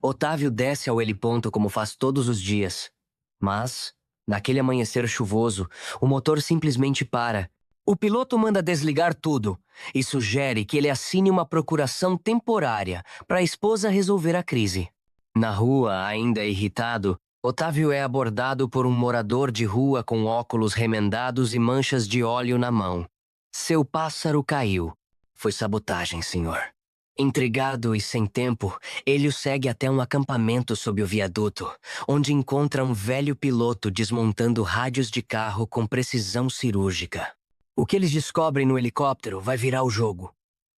Otávio desce ao heliponto como faz todos os dias. Mas, naquele amanhecer chuvoso, o motor simplesmente para. O piloto manda desligar tudo e sugere que ele assine uma procuração temporária para a esposa resolver a crise. Na rua, ainda irritado, Otávio é abordado por um morador de rua com óculos remendados e manchas de óleo na mão. Seu pássaro caiu. Foi sabotagem, senhor. Intrigado e sem tempo, ele o segue até um acampamento sob o viaduto, onde encontra um velho piloto desmontando rádios de carro com precisão cirúrgica. O que eles descobrem no helicóptero vai virar o jogo,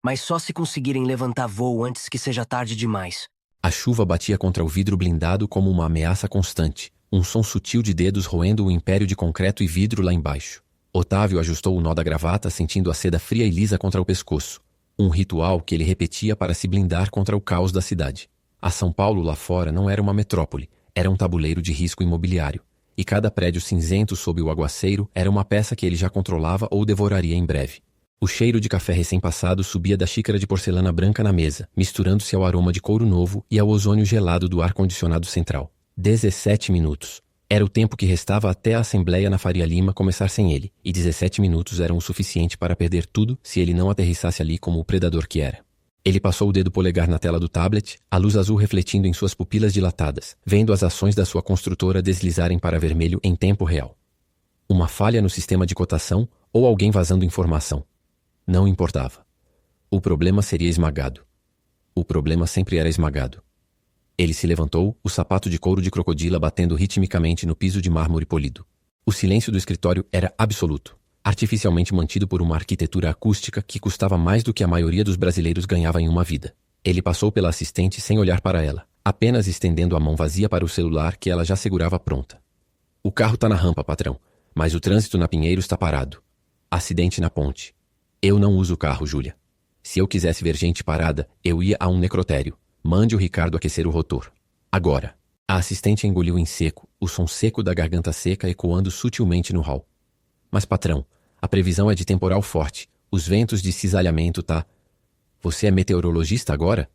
mas só se conseguirem levantar voo antes que seja tarde demais. A chuva batia contra o vidro blindado como uma ameaça constante, um som sutil de dedos roendo o império de concreto e vidro lá embaixo. Otávio ajustou o nó da gravata, sentindo a seda fria e lisa contra o pescoço. Um ritual que ele repetia para se blindar contra o caos da cidade. A São Paulo lá fora não era uma metrópole, era um tabuleiro de risco imobiliário. E cada prédio cinzento sob o aguaceiro era uma peça que ele já controlava ou devoraria em breve. O cheiro de café recém-passado subia da xícara de porcelana branca na mesa, misturando-se ao aroma de couro novo e ao ozônio gelado do ar-condicionado central. 17 minutos. Era o tempo que restava até a assembleia na Faria Lima começar sem ele, e 17 minutos eram o suficiente para perder tudo se ele não aterrissasse ali como o predador que era. Ele passou o dedo polegar na tela do tablet, a luz azul refletindo em suas pupilas dilatadas, vendo as ações da sua construtora deslizarem para vermelho em tempo real. Uma falha no sistema de cotação ou alguém vazando informação. Não importava. O problema seria esmagado. O problema sempre era esmagado. Ele se levantou, o sapato de couro de crocodila batendo ritmicamente no piso de mármore polido. O silêncio do escritório era absoluto, artificialmente mantido por uma arquitetura acústica que custava mais do que a maioria dos brasileiros ganhava em uma vida. Ele passou pela assistente sem olhar para ela, apenas estendendo a mão vazia para o celular que ela já segurava pronta. O carro tá na rampa, patrão, mas o trânsito na Pinheiro está parado. Acidente na ponte. Eu não uso carro, Júlia. Se eu quisesse ver gente parada, eu ia a um necrotério. Mande o Ricardo aquecer o rotor. Agora. A assistente engoliu em seco, o som seco da garganta seca ecoando sutilmente no hall. Mas, patrão, a previsão é de temporal forte. Os ventos de cisalhamento tá... Você é meteorologista agora?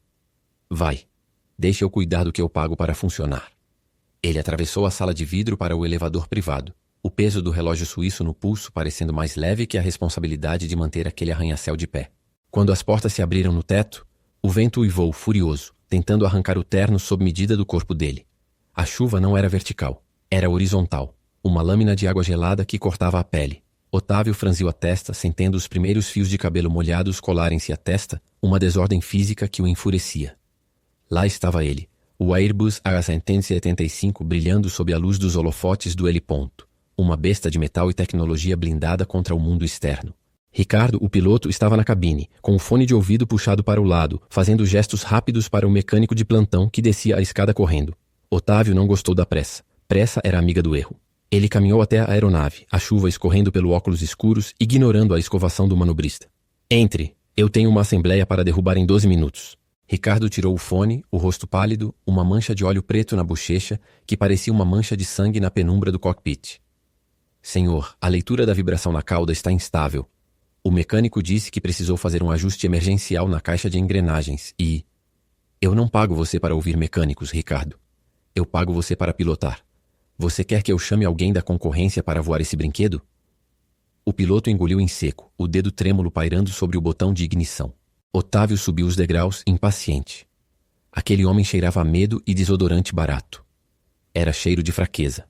Vai. Deixe eu cuidar do que eu pago para funcionar. Ele atravessou a sala de vidro para o elevador privado. O peso do relógio suíço no pulso parecendo mais leve que a responsabilidade de manter aquele arranha-céu de pé. Quando as portas se abriram no teto, o vento uivou furioso, tentando arrancar o terno sob medida do corpo dele. A chuva não era vertical, era horizontal, uma lâmina de água gelada que cortava a pele. Otávio franziu a testa, sentindo os primeiros fios de cabelo molhados colarem-se à testa, uma desordem física que o enfurecia. Lá estava ele, o Airbus A375 brilhando sob a luz dos holofotes do heliponto. Uma besta de metal e tecnologia blindada contra o mundo externo. Ricardo, o piloto, estava na cabine, com o fone de ouvido puxado para o lado, fazendo gestos rápidos para o mecânico de plantão que descia a escada correndo. Otávio não gostou da pressa. Pressa era amiga do erro. Ele caminhou até a aeronave, a chuva escorrendo pelo óculos escuros, ignorando a escovação do manobrista. Entre. Eu tenho uma assembleia para derrubar em 12 minutos. Ricardo tirou o fone, o rosto pálido, uma mancha de óleo preto na bochecha, que parecia uma mancha de sangue na penumbra do cockpit. Senhor, a leitura da vibração na cauda está instável. O mecânico disse que precisou fazer um ajuste emergencial na caixa de engrenagens e... Eu não pago você para ouvir mecânicos, Ricardo. Eu pago você para pilotar. Você quer que eu chame alguém da concorrência para voar esse brinquedo? O piloto engoliu em seco, o dedo trêmulo pairando sobre o botão de ignição. Otávio subiu os degraus, impaciente. Aquele homem cheirava a medo e desodorante barato. Era cheiro de fraqueza.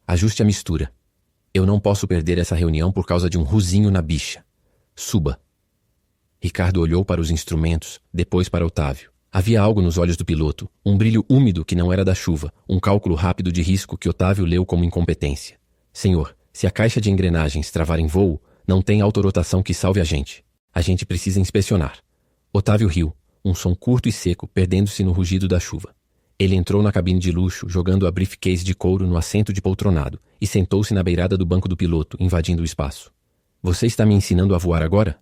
Ajuste a mistura. Eu não posso perder essa reunião por causa de um ruzinho na bicha. Suba. Ricardo olhou para os instrumentos, depois para Otávio. Havia algo nos olhos do piloto, um brilho úmido que não era da chuva, um cálculo rápido de risco que Otávio leu como incompetência. Senhor, se a caixa de engrenagens travar em voo, não tem autorotação que salve a gente. A gente precisa inspecionar. Otávio riu, um som curto e seco, perdendo-se no rugido da chuva. Ele entrou na cabine de luxo, jogando a briefcase de couro no assento de poltronado, e sentou-se na beirada do banco do piloto, invadindo o espaço. Você está me ensinando a voar agora?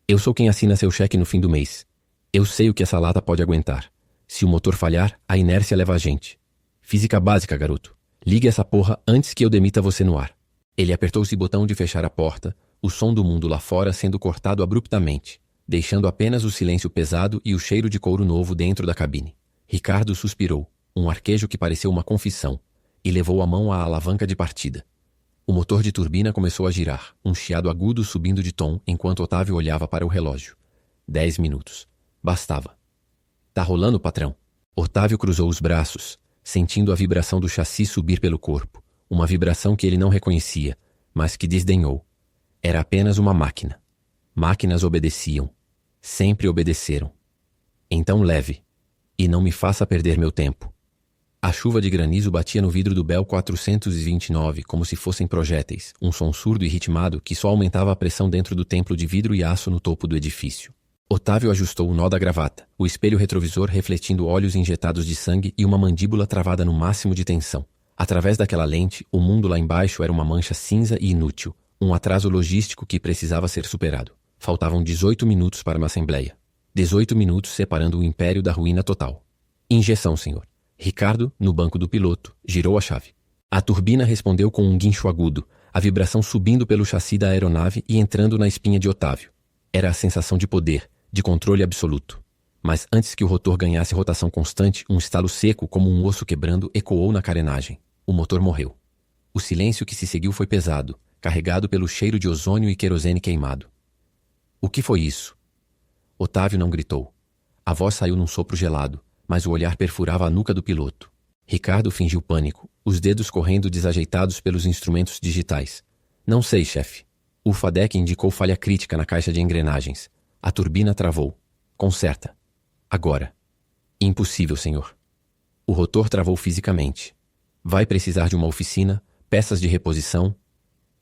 Eu sou quem assina seu cheque no fim do mês. Eu sei o que essa lata pode aguentar. Se o motor falhar, a inércia leva a gente. Física básica, garoto. Ligue essa porra antes que eu demita você no ar. Ele apertou-se o botão de fechar a porta, o som do mundo lá fora sendo cortado abruptamente, deixando apenas o silêncio pesado e o cheiro de couro novo dentro da cabine. Ricardo suspirou, um arquejo que pareceu uma confissão, e levou a mão à alavanca de partida. O motor de turbina começou a girar, um chiado agudo subindo de tom enquanto Otávio olhava para o relógio. 10 minutos. Bastava. Tá rolando, patrão? Otávio cruzou os braços, sentindo a vibração do chassi subir pelo corpo, uma vibração que ele não reconhecia, mas que desdenhou. Era apenas uma máquina. Máquinas obedeciam. Sempre obedeceram. Então leve. E não me faça perder meu tempo. A chuva de granizo batia no vidro do Bell 429 como se fossem projéteis, um som surdo e ritmado que só aumentava a pressão dentro do templo de vidro e aço no topo do edifício. Otávio ajustou o nó da gravata, o espelho retrovisor refletindo olhos injetados de sangue e uma mandíbula travada no máximo de tensão. Através daquela lente, o mundo lá embaixo era uma mancha cinza e inútil, um atraso logístico que precisava ser superado. Faltavam 18 minutos para uma assembleia. 18 minutos separando o império da ruína total. Injeção, senhor. Ricardo, no banco do piloto, girou a chave. A turbina respondeu com um guincho agudo, a vibração subindo pelo chassi da aeronave e entrando na espinha de Otávio. Era a sensação de poder, de controle absoluto. Mas antes que o rotor ganhasse rotação constante, um estalo seco como um osso quebrando ecoou na carenagem. O motor morreu. O silêncio que se seguiu foi pesado, carregado pelo cheiro de ozônio e querosene queimado. O que foi isso? Otávio não gritou. A voz saiu num sopro gelado, mas o olhar perfurava a nuca do piloto. Ricardo fingiu pânico, os dedos correndo desajeitados pelos instrumentos digitais. Não sei, chefe. O FADEC indicou falha crítica na caixa de engrenagens. A turbina travou. Conserta. Agora. Impossível, senhor. O rotor travou fisicamente. Vai precisar de uma oficina, peças de reposição.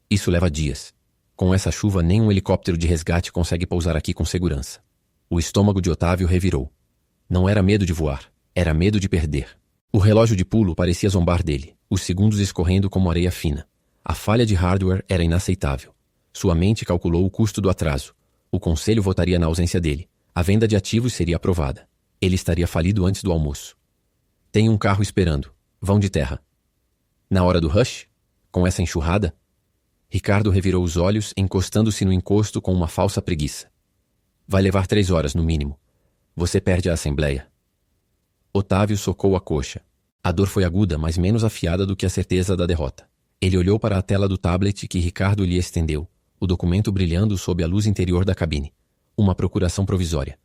Isso leva dias. Com essa chuva, nem um helicóptero de resgate consegue pousar aqui com segurança. O estômago de Otávio revirou. Não era medo de voar, era medo de perder. O relógio de pulo parecia zombar dele, os segundos escorrendo como areia fina. A falha de hardware era inaceitável. Sua mente calculou o custo do atraso. O conselho votaria na ausência dele. A venda de ativos seria aprovada. Ele estaria falido antes do almoço. Tem um carro esperando. Vão de terra. Na hora do rush? Com essa enxurrada? Ricardo revirou os olhos, encostando-se no encosto com uma falsa preguiça. Vai levar 3 horas, no mínimo. Você perde a assembleia. Otávio socou a coxa. A dor foi aguda, mas menos afiada do que a certeza da derrota. Ele olhou para a tela do tablet que Ricardo lhe estendeu, o documento brilhando sob a luz interior da cabine. Uma procuração provisória.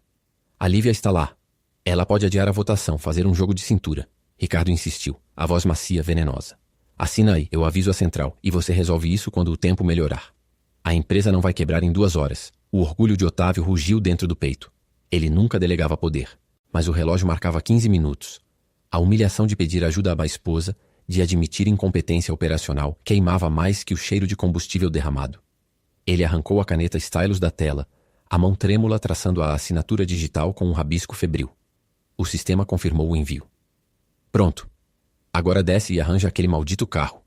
A Lívia está lá. Ela pode adiar a votação, fazer um jogo de cintura. Ricardo insistiu, a voz macia, venenosa. Assina aí, eu aviso a central, e você resolve isso quando o tempo melhorar. A empresa não vai quebrar em 2 horas. O orgulho de Otávio rugiu dentro do peito. Ele nunca delegava poder, mas o relógio marcava 15 minutos. A humilhação de pedir ajuda à esposa, de admitir incompetência operacional, queimava mais que o cheiro de combustível derramado. Ele arrancou a caneta stylus da tela, a mão trêmula traçando a assinatura digital com um rabisco febril. O sistema confirmou o envio. Pronto. Agora desce e arranja aquele maldito carro.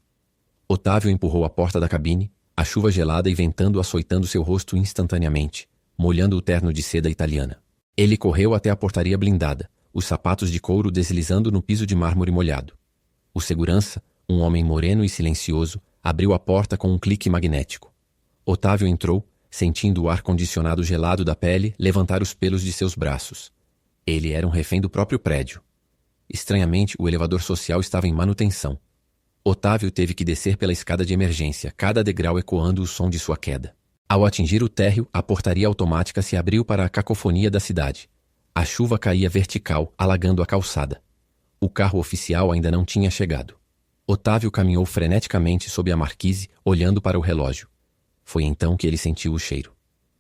Otávio empurrou a porta da cabine, a chuva gelada e ventando açoitando seu rosto instantaneamente, molhando o terno de seda italiana. Ele correu até a portaria blindada, os sapatos de couro deslizando no piso de mármore molhado. O segurança, um homem moreno e silencioso, abriu a porta com um clique magnético. Otávio entrou, sentindo o ar-condicionado gelado da pele levantar os pelos de seus braços. Ele era um refém do próprio prédio. Estranhamente, o elevador social estava em manutenção. Otávio teve que descer pela escada de emergência, cada degrau ecoando o som de sua queda. Ao atingir o térreo, a portaria automática se abriu para a cacofonia da cidade. A chuva caía vertical, alagando a calçada. O carro oficial ainda não tinha chegado. Otávio caminhou freneticamente sob a marquise, olhando para o relógio. Foi então que ele sentiu o cheiro.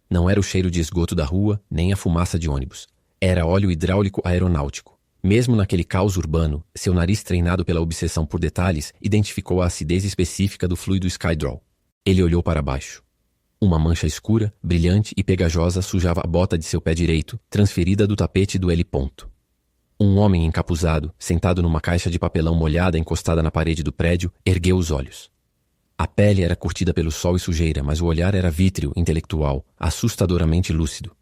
Não era o cheiro de esgoto da rua, nem a fumaça de ônibus. Era óleo hidráulico aeronáutico. Mesmo naquele caos urbano, seu nariz treinado pela obsessão por detalhes identificou a acidez específica do fluido Skydraw. Ele olhou para baixo. Uma mancha escura, brilhante e pegajosa sujava a bota de seu pé direito, transferida do tapete do L. Um homem encapuzado, sentado numa caixa de papelão molhada encostada na parede do prédio, ergueu os olhos. A pele era curtida pelo sol e sujeira, mas o olhar era vítreo, intelectual, assustadoramente lúcido.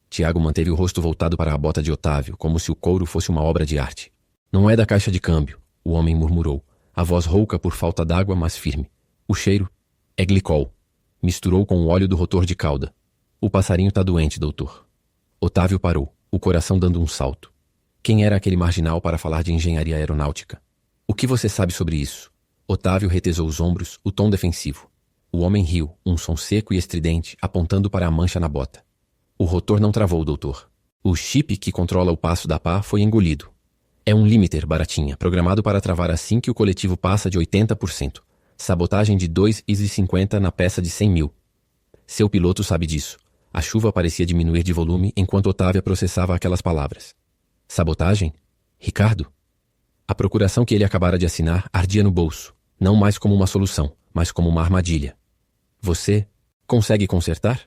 Tiago manteve o rosto voltado para a bota de Otávio, como se o couro fosse uma obra de arte. Não é da caixa de câmbio, o homem murmurou, a voz rouca por falta d'água, mas firme. O cheiro é glicol. Misturou com o óleo do rotor de cauda. O passarinho tá doente, doutor. Otávio parou, o coração dando um salto. Quem era aquele marginal para falar de engenharia aeronáutica? O que você sabe sobre isso? Otávio retesou os ombros, o tom defensivo. O homem riu, um som seco e estridente, apontando para a mancha na bota. O rotor não travou, doutor. O chip que controla o passo da pá foi engolido. É um limiter, baratinha, programado para travar assim que o coletivo passa de 80%. Sabotagem de 2,50 na peça de 100 mil. Seu piloto sabe disso. A chuva parecia diminuir de volume enquanto Otávio processava aquelas palavras. Sabotagem? Ricardo? A procuração que ele acabara de assinar ardia no bolso, não mais como uma solução, mas como uma armadilha. Você consegue consertar?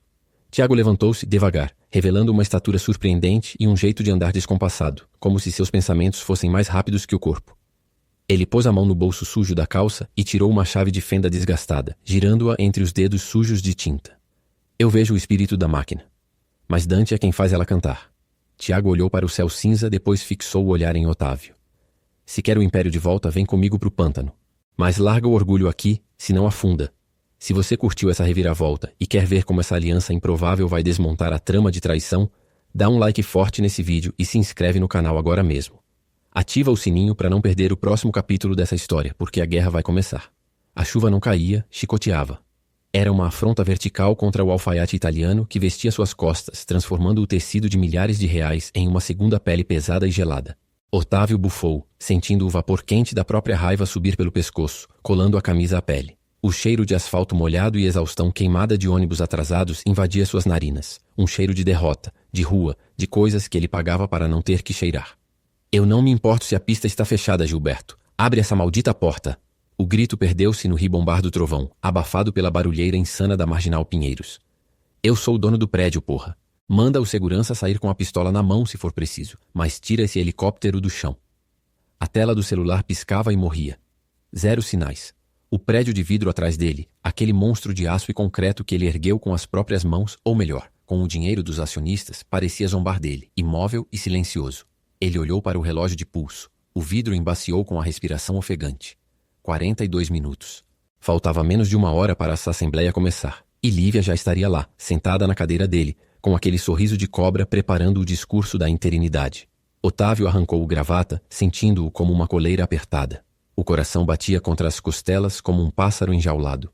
Tiago levantou-se devagar, revelando uma estatura surpreendente e um jeito de andar descompassado, como se seus pensamentos fossem mais rápidos que o corpo. Ele pôs a mão no bolso sujo da calça e tirou uma chave de fenda desgastada, girando-a entre os dedos sujos de tinta. Eu vejo o espírito da máquina. Mas Dante é quem faz ela cantar. Tiago olhou para o céu cinza, depois fixou o olhar em Otávio. Se quer o império de volta, vem comigo pro pântano. Mas larga o orgulho aqui, senão afunda. Se você curtiu essa reviravolta e quer ver como essa aliança improvável vai desmontar a trama de traição, dá um like forte nesse vídeo e se inscreve no canal agora mesmo. Ativa o sininho para não perder o próximo capítulo dessa história, porque a guerra vai começar. A chuva não caía, chicoteava. Era uma afronta vertical contra o alfaiate italiano que vestia suas costas, transformando o tecido de milhares de reais em uma segunda pele pesada e gelada. Otávio bufou, sentindo o vapor quente da própria raiva subir pelo pescoço, colando a camisa à pele. O cheiro de asfalto molhado e exaustão queimada de ônibus atrasados invadia suas narinas. Um cheiro de derrota, de rua, de coisas que ele pagava para não ter que cheirar. Eu não me importo se a pista está fechada, Gilberto. Abre essa maldita porta. O grito perdeu-se no ribombar do trovão, abafado pela barulheira insana da Marginal Pinheiros. Eu sou o dono do prédio, porra. Manda o segurança sair com a pistola na mão se for preciso, mas tira esse helicóptero do chão. A tela do celular piscava e morria. Zero sinais. O prédio de vidro atrás dele, aquele monstro de aço e concreto que ele ergueu com as próprias mãos, ou melhor, com o dinheiro dos acionistas, parecia zombar dele, imóvel e silencioso. Ele olhou para o relógio de pulso. O vidro embaciou com a respiração ofegante. 42 minutos. Faltava menos de 1 hora para essa assembleia começar. E Lívia já estaria lá, sentada na cadeira dele, com aquele sorriso de cobra preparando o discurso da interinidade. Otávio arrancou o gravata, sentindo-o como uma coleira apertada. O coração batia contra as costelas como um pássaro enjaulado.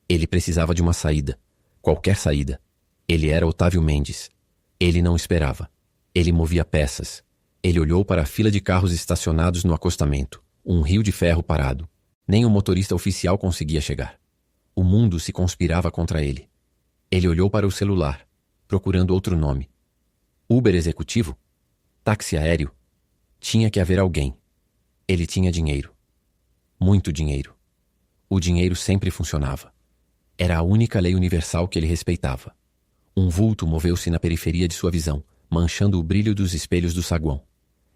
Ele precisava de uma saída. Qualquer saída. Ele era Otávio Mendes. Ele não esperava. Ele movia peças. Ele olhou para a fila de carros estacionados no acostamento. Um rio de ferro parado. Nem o motorista oficial conseguia chegar. O mundo se conspirava contra ele. Ele olhou para o celular, procurando outro nome. Uber executivo? Táxi aéreo? Tinha que haver alguém. Ele tinha dinheiro. Muito dinheiro. O dinheiro sempre funcionava. Era a única lei universal que ele respeitava. Um vulto moveu-se na periferia de sua visão, manchando o brilho dos espelhos do saguão.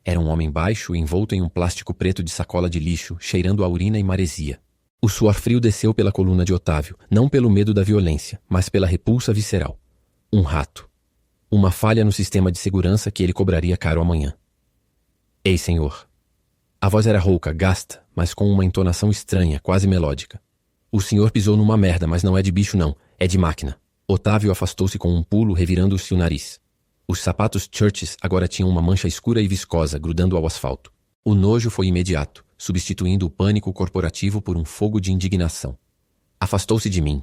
Era um homem baixo, envolto em um plástico preto de sacola de lixo, cheirando a urina e maresia. O suor frio desceu pela coluna de Otávio, não pelo medo da violência, mas pela repulsa visceral. Um rato. Uma falha no sistema de segurança que ele cobraria caro amanhã. Ei, senhor. A voz era rouca, gasta, mas com uma entonação estranha, quase melódica. O senhor pisou numa merda, mas não é de bicho não, é de máquina. Otávio afastou-se com um pulo, revirando-se o nariz. Os sapatos Churches agora tinham uma mancha escura e viscosa, grudando ao asfalto. O nojo foi imediato, substituindo o pânico corporativo por um fogo de indignação. Afastou-se de mim.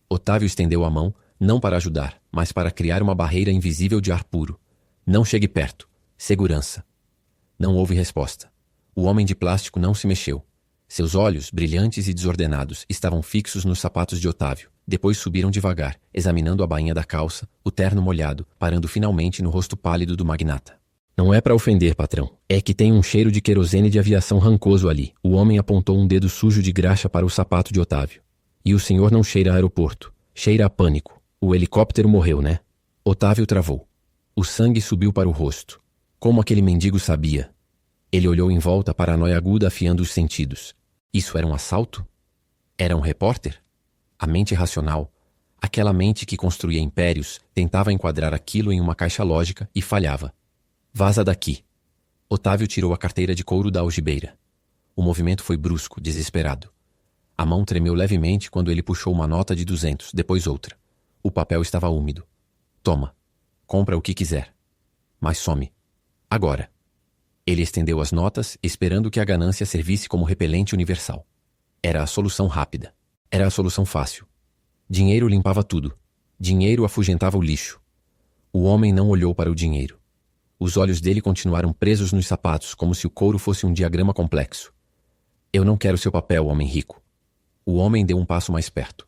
Otávio estendeu a mão, não para ajudar, mas para criar uma barreira invisível de ar puro. Não chegue perto. Segurança. Não houve resposta. O homem de plástico não se mexeu. Seus olhos, brilhantes e desordenados, estavam fixos nos sapatos de Otávio. Depois subiram devagar, examinando a bainha da calça, o terno molhado, parando finalmente no rosto pálido do magnata. Não é para ofender, patrão. É que tem um cheiro de querosene de aviação rancoso ali. O homem apontou um dedo sujo de graxa para o sapato de Otávio. E o senhor não cheira a aeroporto. Cheira a pânico. O helicóptero morreu, né? Otávio travou. O sangue subiu para o rosto. Como aquele mendigo sabia? Ele olhou em volta, a paranoia aguda afiando os sentidos. Isso era um assalto? Era um repórter? A mente racional, aquela mente que construía impérios, tentava enquadrar aquilo em uma caixa lógica e falhava. Vaza daqui. Otávio tirou a carteira de couro da algibeira. O movimento foi brusco, desesperado. A mão tremeu levemente quando ele puxou uma nota de 200, depois outra. O papel estava úmido. Toma. Compra o que quiser. Mas some. Agora. Ele estendeu as notas, esperando que a ganância servisse como repelente universal. Era a solução rápida. Era a solução fácil. Dinheiro limpava tudo. Dinheiro afugentava o lixo. O homem não olhou para o dinheiro. Os olhos dele continuaram presos nos sapatos, como se o couro fosse um diagrama complexo. Eu não quero seu papel, homem rico. O homem deu um passo mais perto.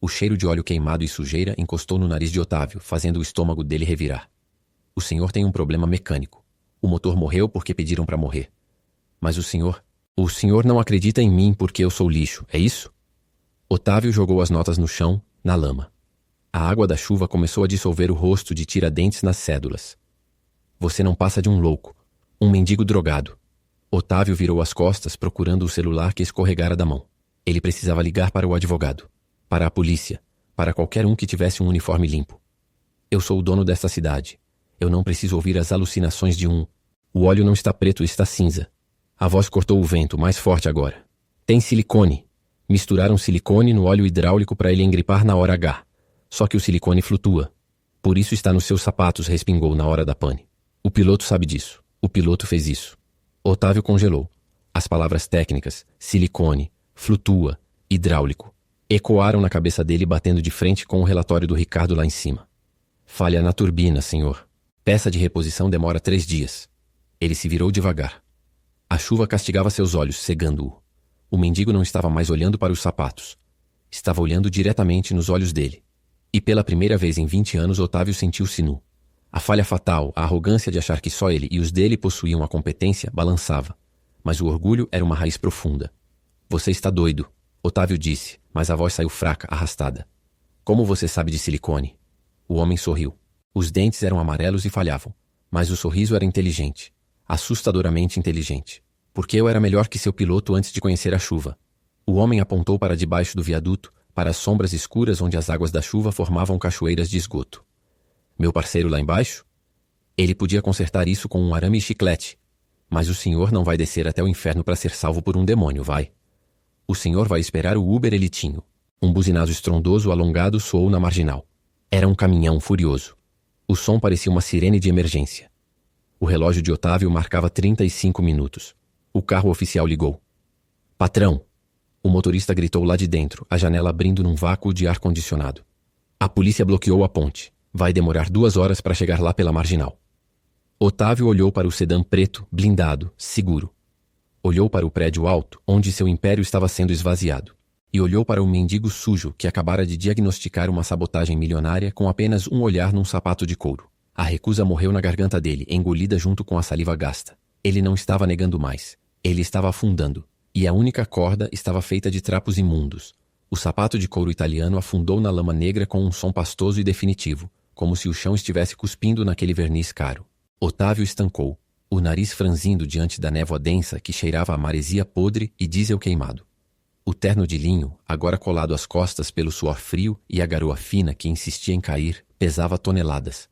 O cheiro de óleo queimado e sujeira encostou no nariz de Otávio, fazendo o estômago dele revirar. O senhor tem um problema mecânico. O motor morreu porque pediram para morrer. Mas o senhor não acredita em mim porque eu sou lixo, é isso? Otávio jogou as notas no chão, na lama. A água da chuva começou a dissolver o rosto de Tiradentes nas cédulas. Você não passa de um louco, um mendigo drogado. Otávio virou as costas procurando o celular que escorregara da mão. Ele precisava ligar para o advogado, para a polícia, para qualquer um que tivesse um uniforme limpo. Eu sou o dono desta cidade. Eu não preciso ouvir as alucinações de um. O óleo não está preto, está cinza. A voz cortou o vento, mais forte agora. Tem silicone. Misturaram silicone no óleo hidráulico para ele engripar na hora H. Só que o silicone flutua. Por isso está nos seus sapatos, respingou na hora da pane. O piloto sabe disso. O piloto fez isso. Otávio congelou. As palavras técnicas, silicone, flutua, hidráulico, ecoaram na cabeça dele batendo de frente com o relatório do Ricardo lá em cima. Falha na turbina, senhor. Peça de reposição demora 3 dias. Ele se virou devagar. A chuva castigava seus olhos, cegando-o. O mendigo não estava mais olhando para os sapatos. Estava olhando diretamente nos olhos dele. E pela primeira vez em 20 anos Otávio sentiu-se nu. A falha fatal, a arrogância de achar que só ele e os dele possuíam a competência, balançava. Mas o orgulho era uma raiz profunda. Você está doido, Otávio disse, mas a voz saiu fraca, arrastada. Como você sabe de silicone? O homem sorriu. Os dentes eram amarelos e falhavam, mas o sorriso era inteligente, assustadoramente inteligente. Porque eu era melhor que seu piloto antes de conhecer a chuva. O homem apontou para debaixo do viaduto, para as sombras escuras onde as águas da chuva formavam cachoeiras de esgoto. Meu parceiro lá embaixo? Ele podia consertar isso com um arame e chiclete. Mas o senhor não vai descer até o inferno para ser salvo por um demônio, vai? O senhor vai esperar o Uber Elitinho. Um buzinazo estrondoso alongado soou na marginal. Era um caminhão furioso. O som parecia uma sirene de emergência. O relógio de Otávio marcava 35 minutos. O carro oficial ligou. Patrão! O motorista gritou lá de dentro, a janela abrindo num vácuo de ar-condicionado. A polícia bloqueou a ponte. Vai demorar 2 horas para chegar lá pela marginal. Otávio olhou para o sedã preto, blindado, seguro. Olhou para o prédio alto, onde seu império estava sendo esvaziado. E olhou para o mendigo sujo que acabara de diagnosticar uma sabotagem milionária com apenas um olhar num sapato de couro. A recusa morreu na garganta dele, engolida junto com a saliva gasta. Ele não estava negando mais. Ele estava afundando. E a única corda estava feita de trapos imundos. O sapato de couro italiano afundou na lama negra com um som pastoso e definitivo, como se o chão estivesse cuspindo naquele verniz caro. Otávio estancou, o nariz franzindo diante da névoa densa que cheirava a maresia podre e diesel queimado. O terno de linho, agora colado às costas pelo suor frio e a garoa fina que insistia em cair, pesava toneladas.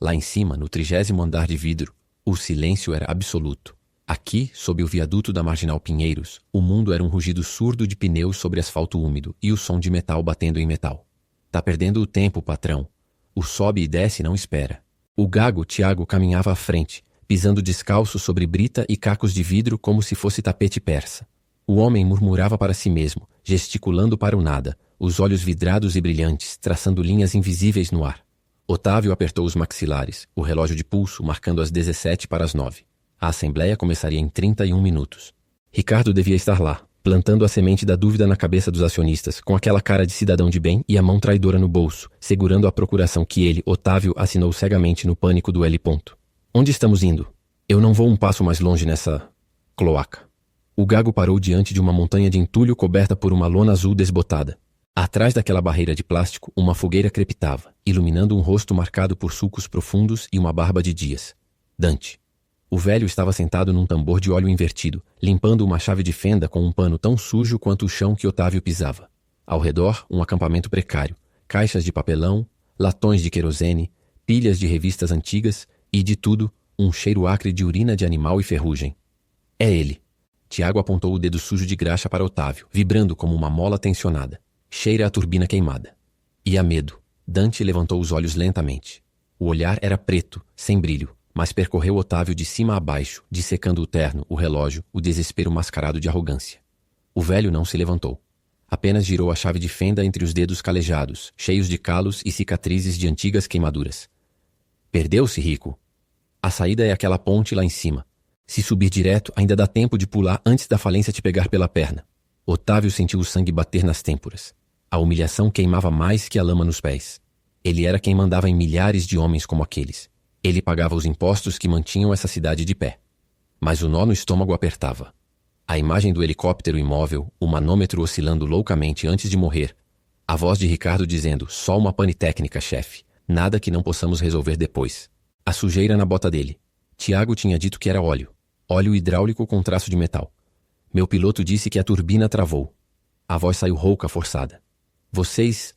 Lá em cima, no 30º andar de vidro, o silêncio era absoluto. Aqui, sob o viaduto da Marginal Pinheiros, o mundo era um rugido surdo de pneus sobre asfalto úmido e o som de metal batendo em metal. Tá perdendo o tempo, patrão. O sobe e desce não espera. O gago Tiago caminhava à frente, pisando descalço sobre brita e cacos de vidro como se fosse tapete persa. O homem murmurava para si mesmo, gesticulando para o nada, os olhos vidrados e brilhantes, traçando linhas invisíveis no ar. Otávio apertou os maxilares, o relógio de pulso marcando as 17 para as 9. A assembleia começaria em 31 minutos. Ricardo devia estar lá, plantando a semente da dúvida na cabeça dos acionistas, com aquela cara de cidadão de bem e a mão traidora no bolso, segurando a procuração que ele, Otávio, assinou cegamente no pânico do L. Onde estamos indo? Eu não vou um passo mais longe nessa cloaca. O gago parou diante de uma montanha de entulho coberta por uma lona azul desbotada. Atrás daquela barreira de plástico, uma fogueira crepitava, iluminando um rosto marcado por sulcos profundos e uma barba de dias. Dante. O velho estava sentado num tambor de óleo invertido, limpando uma chave de fenda com um pano tão sujo quanto o chão que Otávio pisava. Ao redor, um acampamento precário, caixas de papelão, latões de querosene, pilhas de revistas antigas e, de tudo, um cheiro acre de urina de animal e ferrugem. É ele. Tiago apontou o dedo sujo de graxa para Otávio, vibrando como uma mola tensionada. Cheira a turbina queimada. E há medo. Dante levantou os olhos lentamente. O olhar era preto, sem brilho, mas percorreu Otávio de cima a baixo, dissecando o terno, o relógio, o desespero mascarado de arrogância. O velho não se levantou. Apenas girou a chave de fenda entre os dedos calejados, cheios de calos e cicatrizes de antigas queimaduras. Perdeu-se, Rico. A saída é aquela ponte lá em cima. Se subir direto, ainda dá tempo de pular antes da falência te pegar pela perna. Otávio sentiu o sangue bater nas têmporas. A humilhação queimava mais que a lama nos pés. Ele era quem mandava em milhares de homens como aqueles. Ele pagava os impostos que mantinham essa cidade de pé. Mas o nó no estômago apertava. A imagem do helicóptero imóvel, o manômetro oscilando loucamente antes de morrer. A voz de Ricardo dizendo, só uma pane técnica, chefe. Nada que não possamos resolver depois. A sujeira na bota dele. Tiago tinha dito que era óleo. Óleo hidráulico com traço de metal. Meu piloto disse que a turbina travou. A voz saiu rouca, forçada. Vocês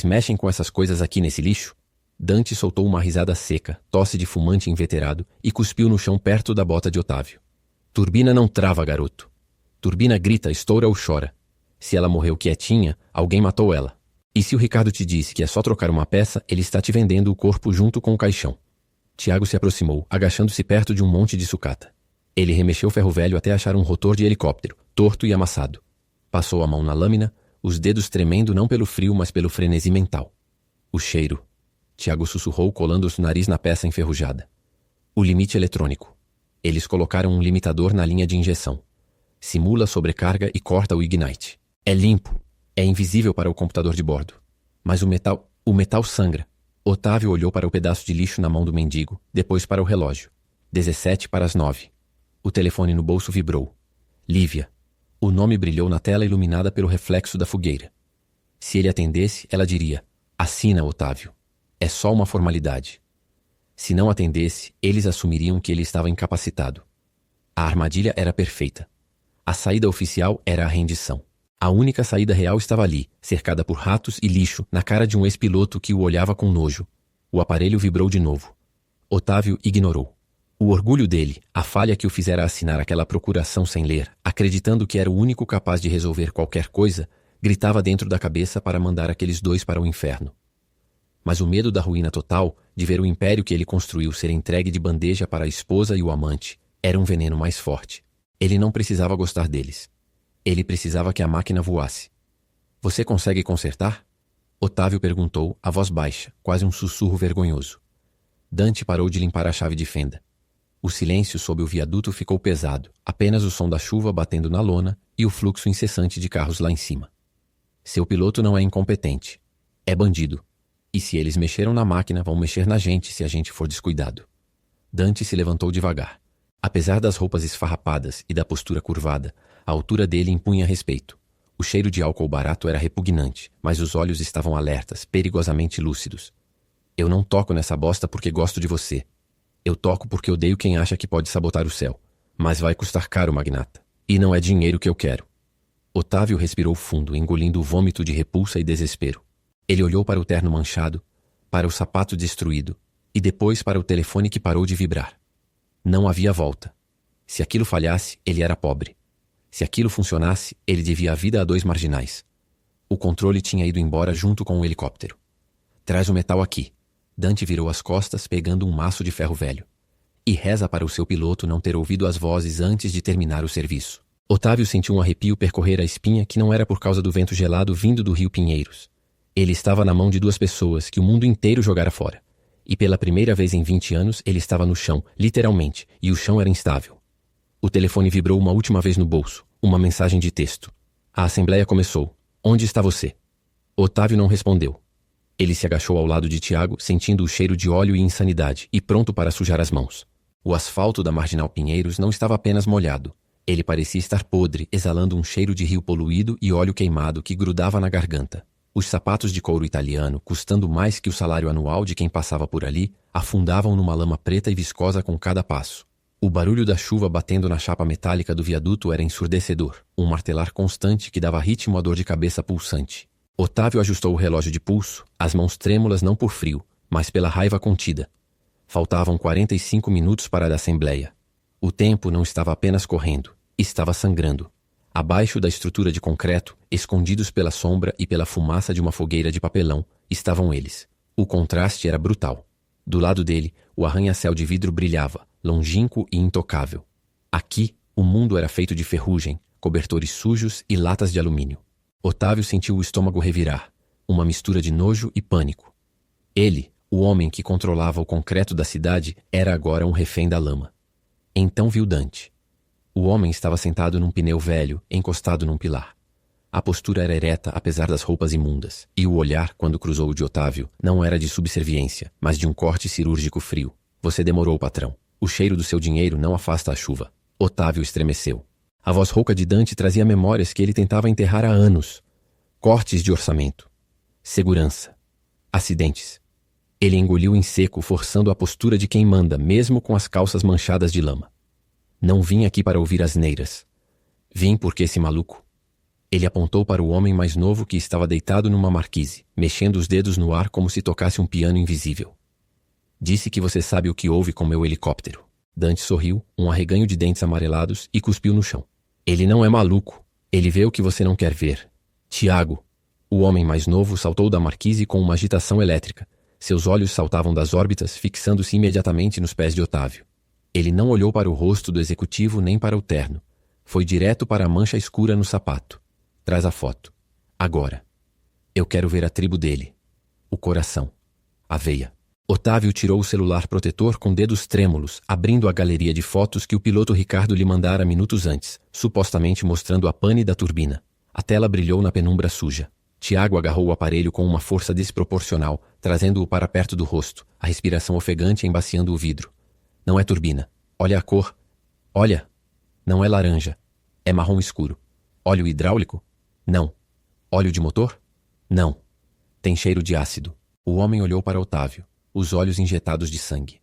mexem com essas coisas aqui nesse lixo? Dante soltou uma risada seca, tosse de fumante inveterado e cuspiu no chão perto da bota de Otávio. Turbina não trava, garoto. Turbina grita, estoura ou chora. Se ela morreu quietinha, alguém matou ela. E se o Ricardo te disse que é só trocar uma peça, ele está te vendendo o corpo junto com o caixão. Tiago se aproximou, agachando-se perto de um monte de sucata. Ele remexeu o ferro velho até achar um rotor de helicóptero, torto e amassado. Passou a mão na lâmina, os dedos tremendo não pelo frio, mas pelo frenesi mental. O cheiro. Tiago sussurrou, colando o nariz na peça enferrujada. O limite eletrônico. Eles colocaram um limitador na linha de injeção. Simula a sobrecarga e corta o ignite. É limpo. É invisível para o computador de bordo. Mas o metal sangra. Otávio olhou para o pedaço de lixo na mão do mendigo, depois para o relógio. 7:17. O telefone no bolso vibrou. Lívia. O nome brilhou na tela iluminada pelo reflexo da fogueira. Se ele atendesse, ela diria, assina, Otávio. É só uma formalidade. Se não atendesse, eles assumiriam que ele estava incapacitado. A armadilha era perfeita. A saída oficial era a rendição. A única saída real estava ali, cercada por ratos e lixo, na cara de um ex-piloto que o olhava com nojo. O aparelho vibrou de novo. Otávio ignorou. O orgulho dele, a falha que o fizera assinar aquela procuração sem ler, acreditando que era o único capaz de resolver qualquer coisa, gritava dentro da cabeça para mandar aqueles dois para o inferno. Mas o medo da ruína total, de ver o império que ele construiu ser entregue de bandeja para a esposa e o amante, era um veneno mais forte. Ele não precisava gostar deles. Ele precisava que a máquina voasse. Você consegue consertar? Otávio perguntou, a voz baixa, quase um sussurro vergonhoso. Dante parou de limpar a chave de fenda. O silêncio sob o viaduto ficou pesado, apenas o som da chuva batendo na lona e o fluxo incessante de carros lá em cima. Seu piloto não é incompetente. É bandido. E se eles mexeram na máquina, vão mexer na gente se a gente for descuidado. Dante se levantou devagar. Apesar das roupas esfarrapadas e da postura curvada, a altura dele impunha respeito. O cheiro de álcool barato era repugnante, mas os olhos estavam alertas, perigosamente lúcidos. Eu não toco nessa bosta porque gosto de você. Eu toco porque odeio quem acha que pode sabotar o céu. Mas vai custar caro, magnata. E não é dinheiro que eu quero. Otávio respirou fundo, engolindo o vômito de repulsa e desespero. Ele olhou para o terno manchado, para o sapato destruído, e depois para o telefone que parou de vibrar. Não havia volta. Se aquilo falhasse, ele era pobre. Se aquilo funcionasse, ele devia a vida a dois marginais. O controle tinha ido embora junto com o helicóptero. Traz o metal aqui. Dante virou as costas, pegando um maço de ferro velho. E reza para o seu piloto não ter ouvido as vozes antes de terminar o serviço. Otávio sentiu um arrepio percorrer a espinha que não era por causa do vento gelado vindo do rio Pinheiros. Ele estava na mão de duas pessoas que o mundo inteiro jogara fora. E pela primeira vez em 20 anos, ele estava no chão, literalmente, e o chão era instável. O telefone vibrou uma última vez no bolso, uma mensagem de texto. A assembleia começou. Onde está você? Otávio não respondeu. Ele se agachou ao lado de Tiago, sentindo o cheiro de óleo e insanidade, e pronto para sujar as mãos. O asfalto da Marginal Pinheiros não estava apenas molhado. Ele parecia estar podre, exalando um cheiro de rio poluído e óleo queimado que grudava na garganta. Os sapatos de couro italiano, custando mais que o salário anual de quem passava por ali, afundavam numa lama preta e viscosa com cada passo. O barulho da chuva batendo na chapa metálica do viaduto era ensurdecedor, um martelar constante que dava ritmo à dor de cabeça pulsante. Otávio ajustou o relógio de pulso, as mãos trêmulas não por frio, mas pela raiva contida. Faltavam 45 minutos para a assembleia. O tempo não estava apenas correndo, estava sangrando. Abaixo da estrutura de concreto, escondidos pela sombra e pela fumaça de uma fogueira de papelão, estavam eles. O contraste era brutal. Do lado dele, o arranha-céu de vidro brilhava, longínquo e intocável. Aqui, o mundo era feito de ferrugem, cobertores sujos e latas de alumínio. Otávio sentiu o estômago revirar, uma mistura de nojo e pânico. Ele, o homem que controlava o concreto da cidade, era agora um refém da lama. Então viu Dante. O homem estava sentado num pneu velho, encostado num pilar. A postura era ereta apesar das roupas imundas, e o olhar, quando cruzou o de Otávio, não era de subserviência, mas de um corte cirúrgico frio. Você demorou, patrão. O cheiro do seu dinheiro não afasta a chuva. Otávio estremeceu. A voz rouca de Dante trazia memórias que ele tentava enterrar há anos. Cortes de orçamento. Segurança. Acidentes. Ele engoliu em seco, forçando a postura de quem manda, mesmo com as calças manchadas de lama. Não vim aqui para ouvir asneiras. Vim porque esse maluco... Ele apontou para o homem mais novo que estava deitado numa marquise, mexendo os dedos no ar como se tocasse um piano invisível. Disse que você sabe o que houve com meu helicóptero. Dante sorriu, um arreganho de dentes amarelados, e cuspiu no chão. Ele não é maluco. Ele vê o que você não quer ver. Tiago. O homem mais novo saltou da marquise com uma agitação elétrica. Seus olhos saltavam das órbitas, fixando-se imediatamente nos pés de Otávio. Ele não olhou para o rosto do executivo nem para o terno. Foi direto para a mancha escura no sapato. Traz a foto. Agora. Eu quero ver a tribo dele. O coração. A veia. Otávio tirou o celular protetor com dedos trêmulos, abrindo a galeria de fotos que o piloto Ricardo lhe mandara minutos antes, supostamente mostrando a pane da turbina. A tela brilhou na penumbra suja. Tiago agarrou o aparelho com uma força desproporcional, trazendo-o para perto do rosto, a respiração ofegante embaciando o vidro. Não é turbina. Olha a cor. Olha. Não é laranja. É marrom escuro. Óleo hidráulico? Não. Óleo de motor? Não. Tem cheiro de ácido. O homem olhou para Otávio, os olhos injetados de sangue.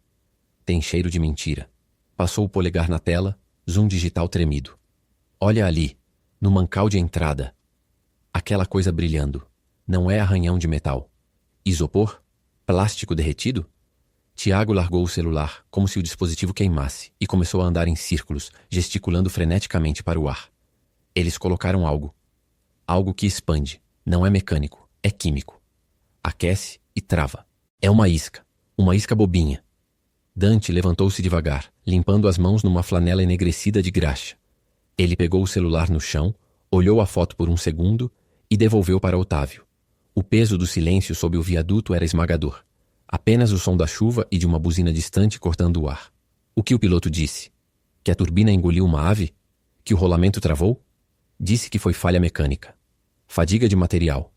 Tem cheiro de mentira. Passou o polegar na tela, zoom digital tremido. Olha ali, no mancal de entrada. Aquela coisa brilhando. Não é arranhão de metal. Isopor? Plástico derretido? Tiago largou o celular, como se o dispositivo queimasse, e começou a andar em círculos, gesticulando freneticamente para o ar. Eles colocaram algo. Algo que expande. Não é mecânico, é químico. Aquece e trava. É uma isca bobinha. Dante levantou-se devagar, limpando as mãos numa flanela enegrecida de graxa. Ele pegou o celular no chão, olhou a foto por um segundo e devolveu para Otávio. O peso do silêncio sob o viaduto era esmagador. Apenas o som da chuva e de uma buzina distante cortando o ar. O que o piloto disse? Que a turbina engoliu uma ave? Que o rolamento travou? Disse que foi falha mecânica. Fadiga de material.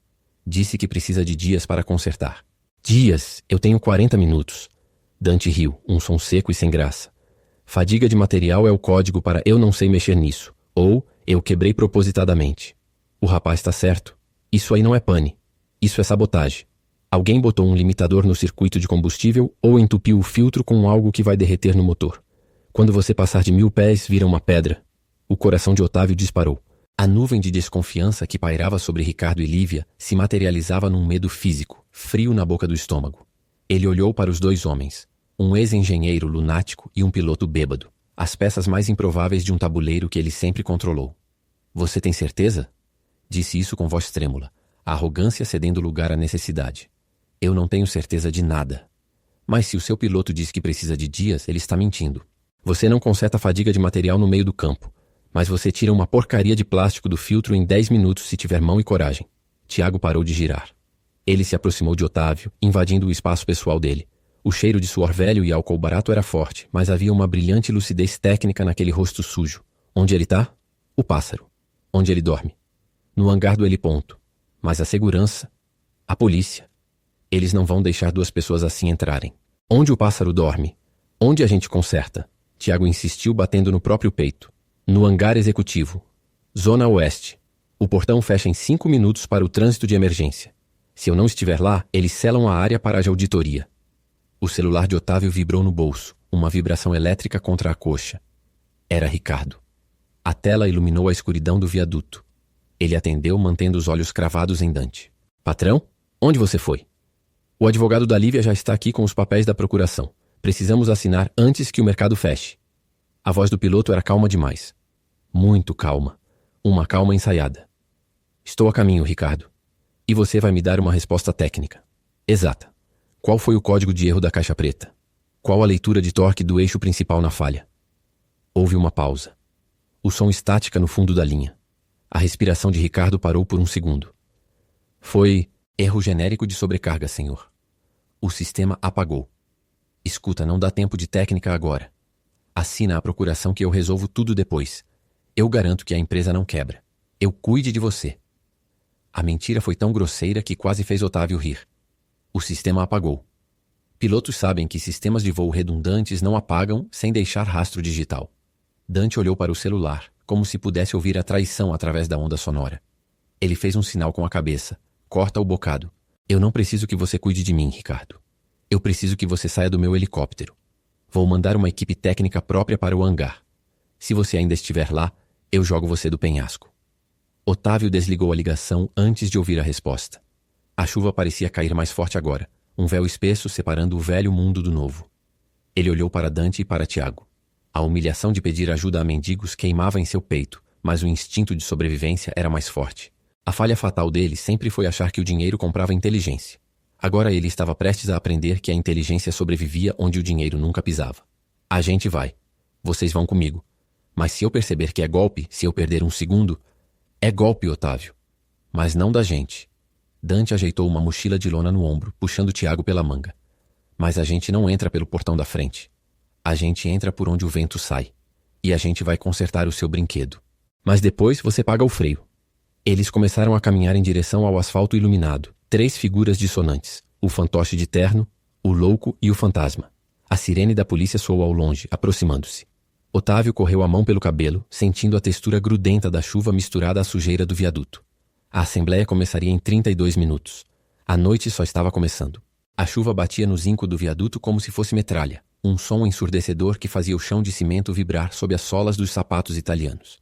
Disse que precisa de dias para consertar. Dias? Eu tenho 40 minutos. Dante riu, um som seco e sem graça. Fadiga de material é o código para eu não sei mexer nisso. Ou eu quebrei propositadamente. O rapaz está certo. Isso aí não é pane. Isso é sabotagem. Alguém botou um limitador no circuito de combustível ou entupiu o filtro com algo que vai derreter no motor. Quando você passar de 1000 pés, vira uma pedra. O coração de Otávio disparou. A nuvem de desconfiança que pairava sobre Ricardo e Lívia se materializava num medo físico, frio na boca do estômago. Ele olhou para os dois homens, um ex-engenheiro lunático e um piloto bêbado, as peças mais improváveis de um tabuleiro que ele sempre controlou. Você tem certeza? Disse isso com voz trêmula, a arrogância cedendo lugar à necessidade. Eu não tenho certeza de nada. Mas se o seu piloto diz que precisa de dias, ele está mentindo. Você não conserta a fadiga de material no meio do campo. Mas você tira uma porcaria de plástico do filtro em 10 minutos se tiver mão e coragem. Tiago parou de girar. Ele se aproximou de Otávio, invadindo o espaço pessoal dele. O cheiro de suor velho e álcool barato era forte, mas havia uma brilhante lucidez técnica naquele rosto sujo. Onde ele tá? O pássaro. Onde ele dorme? No hangar do heliponto. Mas a segurança? A polícia. Eles não vão deixar duas pessoas assim entrarem. Onde o pássaro dorme? Onde a gente conserta? Tiago insistiu, batendo no próprio peito. No hangar executivo. Zona Oeste. O portão fecha em 5 minutos para o trânsito de emergência. Se eu não estiver lá, eles selam a área para a auditoria. O celular de Otávio vibrou no bolso, uma vibração elétrica contra a coxa. Era Ricardo. A tela iluminou a escuridão do viaduto. Ele atendeu, mantendo os olhos cravados em Dante. Patrão? Onde você foi? O advogado da Lívia já está aqui com os papéis da procuração. Precisamos assinar antes que o mercado feche. A voz do piloto era calma demais. Muito calma. Uma calma ensaiada. Estou a caminho, Ricardo. E você vai me dar uma resposta técnica. Exata. Qual foi o código de erro da caixa preta? Qual a leitura de torque do eixo principal na falha? Houve uma pausa. O som estática no fundo da linha. A respiração de Ricardo parou por um segundo. Foi erro genérico de sobrecarga, senhor. O sistema apagou. Escuta, não dá tempo de técnica agora. Assina a procuração que eu resolvo tudo depois. Eu garanto que a empresa não quebra. Eu cuide de você. A mentira foi tão grosseira que quase fez Otávio rir. O sistema apagou. Pilotos sabem que sistemas de voo redundantes não apagam sem deixar rastro digital. Dante olhou para o celular, como se pudesse ouvir a traição através da onda sonora. Ele fez um sinal com a cabeça. Corta o bocado. Eu não preciso que você cuide de mim, Ricardo. Eu preciso que você saia do meu helicóptero. Vou mandar uma equipe técnica própria para o hangar. Se você ainda estiver lá, eu jogo você do penhasco. Otávio desligou a ligação antes de ouvir a resposta. A chuva parecia cair mais forte agora, um véu espesso separando o velho mundo do novo. Ele olhou para Dante e para Tiago. A humilhação de pedir ajuda a mendigos queimava em seu peito, mas o instinto de sobrevivência era mais forte. A falha fatal dele sempre foi achar que o dinheiro comprava inteligência. Agora ele estava prestes a aprender que a inteligência sobrevivia onde o dinheiro nunca pisava. A gente vai. Vocês vão comigo. Mas se eu perceber que é golpe, se eu perder um segundo... É golpe, Otávio. Mas não da gente. Dante ajeitou uma mochila de lona no ombro, puxando Tiago pela manga. Mas a gente não entra pelo portão da frente. A gente entra por onde o vento sai. E a gente vai consertar o seu brinquedo. Mas depois você paga o freio. Eles começaram a caminhar em direção ao asfalto iluminado. 3 figuras dissonantes. O fantoche de terno, o louco e o fantasma. A sirene da polícia soou ao longe, aproximando-se. Otávio correu a mão pelo cabelo, sentindo a textura grudenta da chuva misturada à sujeira do viaduto. A assembleia começaria em 32 minutos. A noite só estava começando. A chuva batia no zinco do viaduto como se fosse metralha, um som ensurdecedor que fazia o chão de cimento vibrar sob as solas dos sapatos italianos.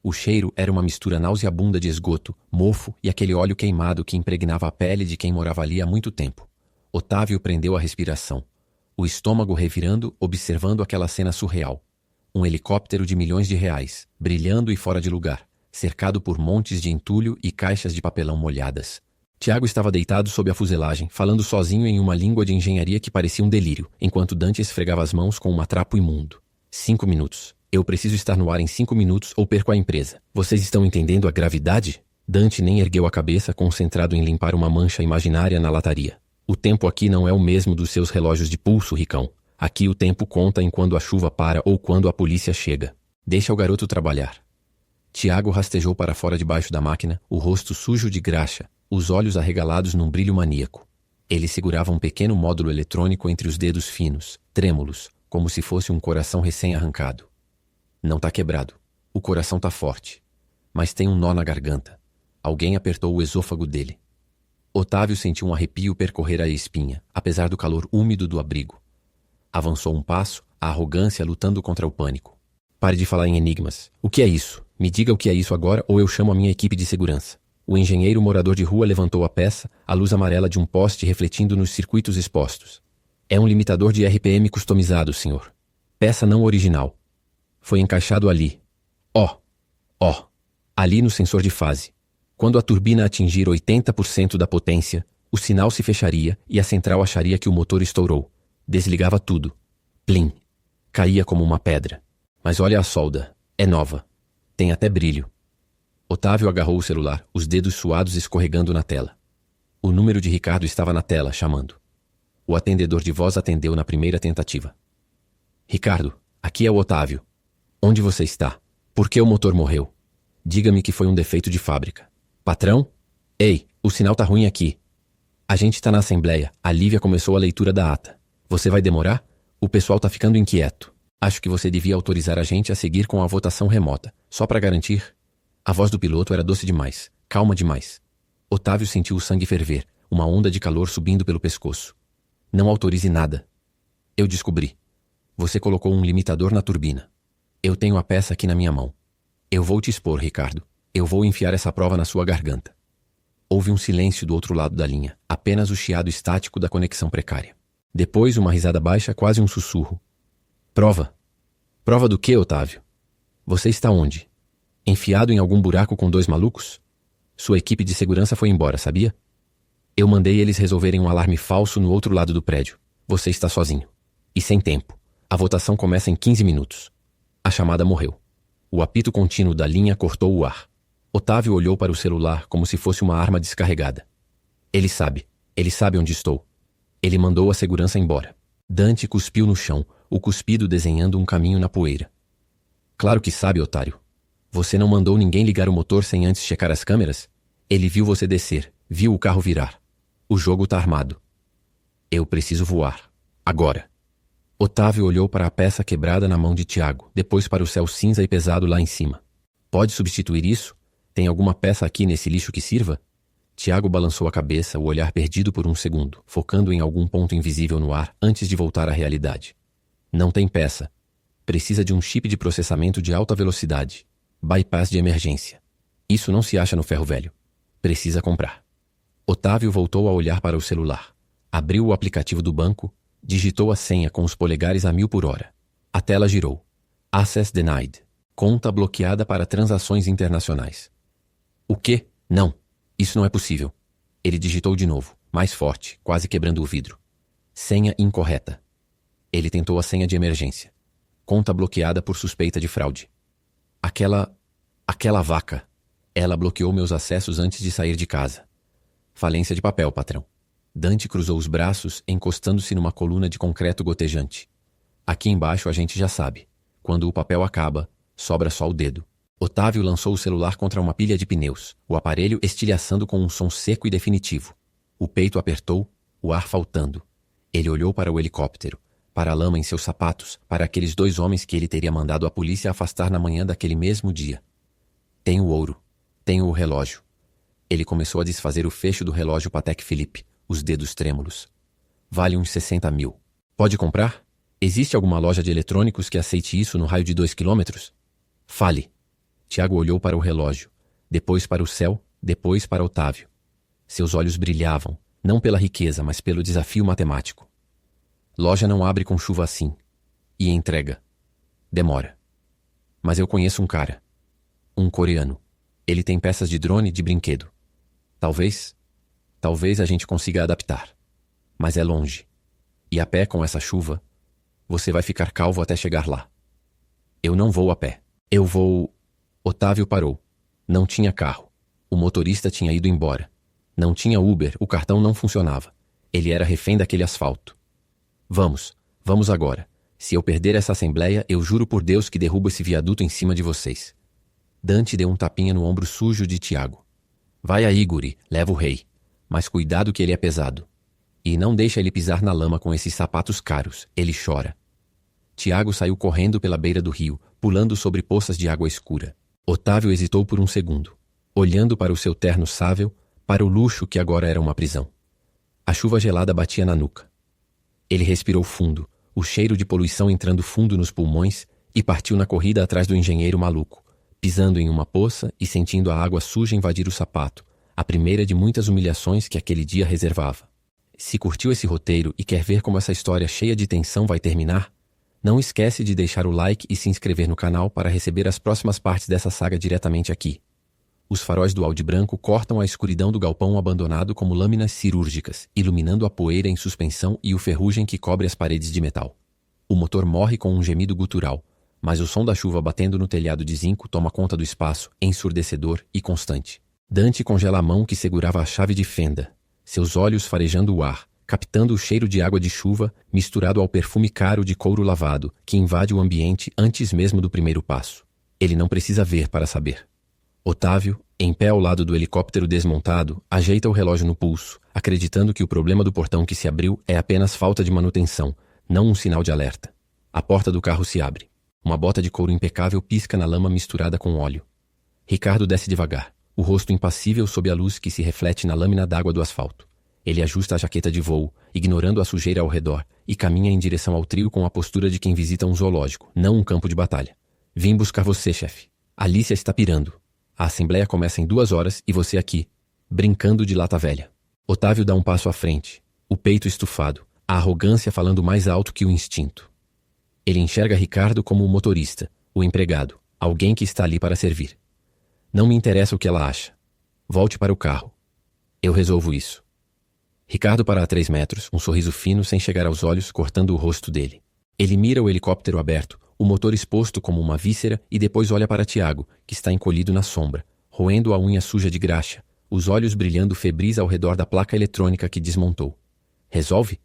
O cheiro era uma mistura nauseabunda de esgoto, mofo e aquele óleo queimado que impregnava a pele de quem morava ali há muito tempo. Otávio prendeu a respiração, o estômago revirando, observando aquela cena surreal. Um helicóptero de milhões de reais, brilhando e fora de lugar, cercado por montes de entulho e caixas de papelão molhadas. Tiago estava deitado sob a fuselagem, falando sozinho em uma língua de engenharia que parecia um delírio, enquanto Dante esfregava as mãos com um matrapo imundo. 5 minutos. Eu preciso estar no ar em 5 minutos ou perco a empresa. Vocês estão entendendo a gravidade? Dante nem ergueu a cabeça, concentrado em limpar uma mancha imaginária na lataria. O tempo aqui não é o mesmo dos seus relógios de pulso, Ricão. Aqui o tempo conta em quando a chuva para ou quando a polícia chega. Deixa o garoto trabalhar. Tiago rastejou para fora debaixo da máquina, o rosto sujo de graxa, os olhos arregalados num brilho maníaco. Ele segurava um pequeno módulo eletrônico entre os dedos finos, trêmulos, como se fosse um coração recém-arrancado. Não tá quebrado. O coração tá forte. Mas tem um nó na garganta. Alguém apertou o esôfago dele. Otávio sentiu um arrepio percorrer a espinha, apesar do calor úmido do abrigo. Avançou um passo, a arrogância lutando contra o pânico. Pare de falar em enigmas. O que é isso? Me diga o que é isso agora ou eu chamo a minha equipe de segurança. O engenheiro morador de rua levantou a peça, a luz amarela de um poste refletindo nos circuitos expostos. É um limitador de RPM customizado, senhor. Peça não original. Foi encaixado ali. Ali no sensor de fase. Quando a turbina atingir 80% da potência, o sinal se fecharia e a central acharia que o motor estourou. Desligava tudo. Plim. Caía como uma pedra. Mas olha a solda. É nova. Tem até brilho. Otávio agarrou o celular, os dedos suados escorregando na tela. O número de Ricardo estava na tela, chamando. O atendedor de voz atendeu na primeira tentativa. Ricardo, aqui é o Otávio. Onde você está? Por que o motor morreu? Diga-me que foi um defeito de fábrica. Patrão? Ei, o sinal tá ruim aqui. A gente tá na assembleia. A Lívia começou a leitura da ata. Você vai demorar? O pessoal tá ficando inquieto. Acho que você devia autorizar a gente a seguir com a votação remota, só para garantir. A voz do piloto era doce demais, calma demais. Otávio sentiu o sangue ferver, uma onda de calor subindo pelo pescoço. Não autorize nada. Eu descobri. Você colocou um limitador na turbina. Eu tenho a peça aqui na minha mão. Eu vou te expor, Ricardo. Eu vou enfiar essa prova na sua garganta. Houve um silêncio do outro lado da linha, apenas o chiado estático da conexão precária. Depois, uma risada baixa, quase um sussurro. Prova? Prova do quê, Otávio? Você está onde? Enfiado em algum buraco com 2 malucos? Sua equipe de segurança foi embora, sabia? Eu mandei eles resolverem um alarme falso no outro lado do prédio. Você está sozinho. E sem tempo. A votação começa em 15 minutos. A chamada morreu. O apito contínuo da linha cortou o ar. Otávio olhou para o celular como se fosse uma arma descarregada. Ele sabe onde estou. Ele mandou a segurança embora. Dante cuspiu no chão, o cuspido desenhando um caminho na poeira. Claro que sabe, otário. Você não mandou ninguém ligar o motor sem antes checar as câmeras? Ele viu você descer, viu o carro virar. O jogo tá armado. Eu preciso voar. Agora. Otávio olhou para a peça quebrada na mão de Tiago, depois para o céu cinza e pesado lá em cima. Pode substituir isso? Tem alguma peça aqui nesse lixo que sirva? Tiago balançou a cabeça, o olhar perdido por um segundo, focando em algum ponto invisível no ar antes de voltar à realidade. Não tem peça. Precisa de um chip de processamento de alta velocidade. Bypass de emergência. Isso não se acha no ferro velho. Precisa comprar. Otávio voltou a olhar para o celular. Abriu o aplicativo do banco, digitou a senha com os polegares a 1000 por hora. A tela girou. Access denied. Conta bloqueada para transações internacionais. O quê? Não. Isso não é possível. Ele digitou de novo, mais forte, quase quebrando o vidro. Senha incorreta. Ele tentou a senha de emergência. Conta bloqueada por suspeita de fraude. Aquela vaca. Ela bloqueou meus acessos antes de sair de casa. Falência de papel, patrão. Dante cruzou os braços, encostando-se numa coluna de concreto gotejante. Aqui embaixo a gente já sabe. Quando o papel acaba, sobra só o dedo. Otávio lançou o celular contra uma pilha de pneus, o aparelho estilhaçando com um som seco e definitivo. O peito apertou, o ar faltando. Ele olhou para o helicóptero, para a lama em seus sapatos, para aqueles 2 homens que ele teria mandado a polícia afastar na manhã daquele mesmo dia. Tenho o ouro. Tenho o relógio. Ele começou a desfazer o fecho do relógio Patek Philippe, os dedos trêmulos. Vale uns 60 mil. Pode comprar? Existe alguma loja de eletrônicos que aceite isso no raio de 2 quilômetros? Fale. Tiago olhou para o relógio, depois para o céu, depois para Otávio. Seus olhos brilhavam, não pela riqueza, mas pelo desafio matemático. Loja não abre com chuva assim. E entrega. Demora. Mas eu conheço um cara. Um coreano. Ele tem peças de drone de brinquedo. Talvez a gente consiga adaptar. Mas é longe. E a pé com essa chuva, você vai ficar calvo até chegar lá. Eu não vou a pé. Eu vou... Otávio parou. Não tinha carro. O motorista tinha ido embora. Não tinha Uber, o cartão não funcionava. Ele era refém daquele asfalto. Vamos agora. Se eu perder essa assembleia, eu juro por Deus que derrubo esse viaduto em cima de vocês. Dante deu um tapinha no ombro sujo de Tiago. Vai aí, guri, leva o rei. Mas cuidado que ele é pesado. E não deixa ele pisar na lama com esses sapatos caros, ele chora. Tiago saiu correndo pela beira do rio, pulando sobre poças de água escura. Otávio hesitou por um segundo, olhando para o seu terno sável, para o luxo que agora era uma prisão. A chuva gelada batia na nuca. Ele respirou fundo, o cheiro de poluição entrando fundo nos pulmões, e partiu na corrida atrás do engenheiro maluco, pisando em uma poça e sentindo a água suja invadir o sapato, a primeira de muitas humilhações que aquele dia reservava. Se curtiu esse roteiro e quer ver como essa história cheia de tensão vai terminar, não esquece de deixar o like e se inscrever no canal para receber as próximas partes dessa saga diretamente aqui. Os faróis do Audi branco cortam a escuridão do galpão abandonado como lâminas cirúrgicas, iluminando a poeira em suspensão e o ferrugem que cobre as paredes de metal. O motor morre com um gemido gutural, mas o som da chuva batendo no telhado de zinco toma conta do espaço, ensurdecedor e constante. Dante congela a mão que segurava a chave de fenda, seus olhos farejando o ar, captando o cheiro de água de chuva misturado ao perfume caro de couro lavado que invade o ambiente antes mesmo do primeiro passo. Ele não precisa ver para saber. Otávio, em pé ao lado do helicóptero desmontado, ajeita o relógio no pulso, acreditando que o problema do portão que se abriu é apenas falta de manutenção, não um sinal de alerta. A porta do carro se abre. Uma bota de couro impecável pisca na lama misturada com óleo. Ricardo desce devagar, o rosto impassível sob a luz que se reflete na lâmina d'água do asfalto. Ele ajusta a jaqueta de voo, ignorando a sujeira ao redor, e caminha em direção ao trio com a postura de quem visita um zoológico, não um campo de batalha. Vim buscar você, chefe. Alicia está pirando. A assembleia começa em 2 horas e você aqui, brincando de lata velha. Otávio dá um passo à frente, o peito estufado, a arrogância falando mais alto que o instinto. Ele enxerga Ricardo como o motorista, o empregado, alguém que está ali para servir. Não me interessa o que ela acha. Volte para o carro. Eu resolvo isso. Ricardo para a 3 metros, um sorriso fino sem chegar aos olhos, cortando o rosto dele. Ele mira o helicóptero aberto, o motor exposto como uma víscera e depois olha para Tiago, que está encolhido na sombra, roendo a unha suja de graxa, os olhos brilhando febris ao redor da placa eletrônica que desmontou. Resolve?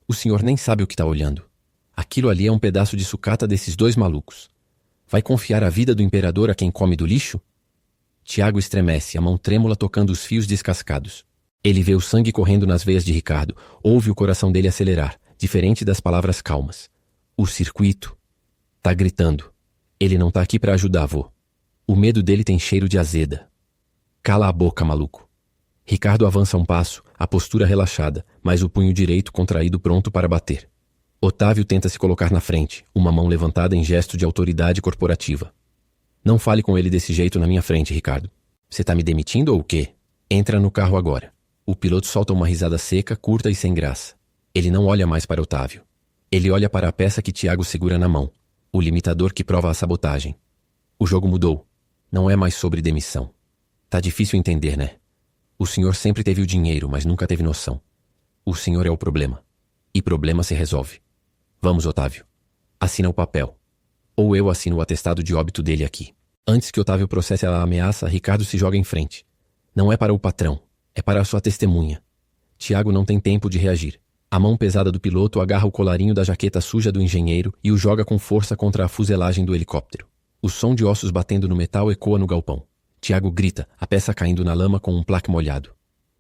O senhor nem sabe o que está olhando. Aquilo ali é um pedaço de sucata desses dois malucos. Vai confiar a vida do imperador a quem come do lixo? Tiago estremece, a mão trêmula tocando os fios descascados. Ele vê o sangue correndo nas veias de Ricardo, ouve o coração dele acelerar, diferente das palavras calmas. O circuito. Tá gritando. Ele não tá aqui pra ajudar, vô. O medo dele tem cheiro de azeda. Cala a boca, maluco. Ricardo avança um passo, a postura relaxada, mas o punho direito contraído pronto para bater. Otávio tenta se colocar na frente, uma mão levantada em gesto de autoridade corporativa. Não fale com ele desse jeito na minha frente, Ricardo. Você tá me demitindo ou o quê? Entra no carro agora. O piloto solta uma risada seca, curta e sem graça. Ele não olha mais para Otávio. Ele olha para a peça que Tiago segura na mão, o limitador que prova a sabotagem. O jogo mudou. Não é mais sobre demissão. Tá difícil entender, né? O senhor sempre teve o dinheiro, mas nunca teve noção. O senhor é o problema. E problema se resolve. Vamos, Otávio. Assina o papel. Ou eu assino o atestado de óbito dele aqui. Antes que Otávio processe a ameaça, Ricardo se joga em frente. Não é para o patrão, é para a sua testemunha. Tiago não tem tempo de reagir. A mão pesada do piloto agarra o colarinho da jaqueta suja do engenheiro e o joga com força contra a fuselagem do helicóptero. O som de ossos batendo no metal ecoa no galpão. Tiago grita, a peça caindo na lama com um plaque molhado.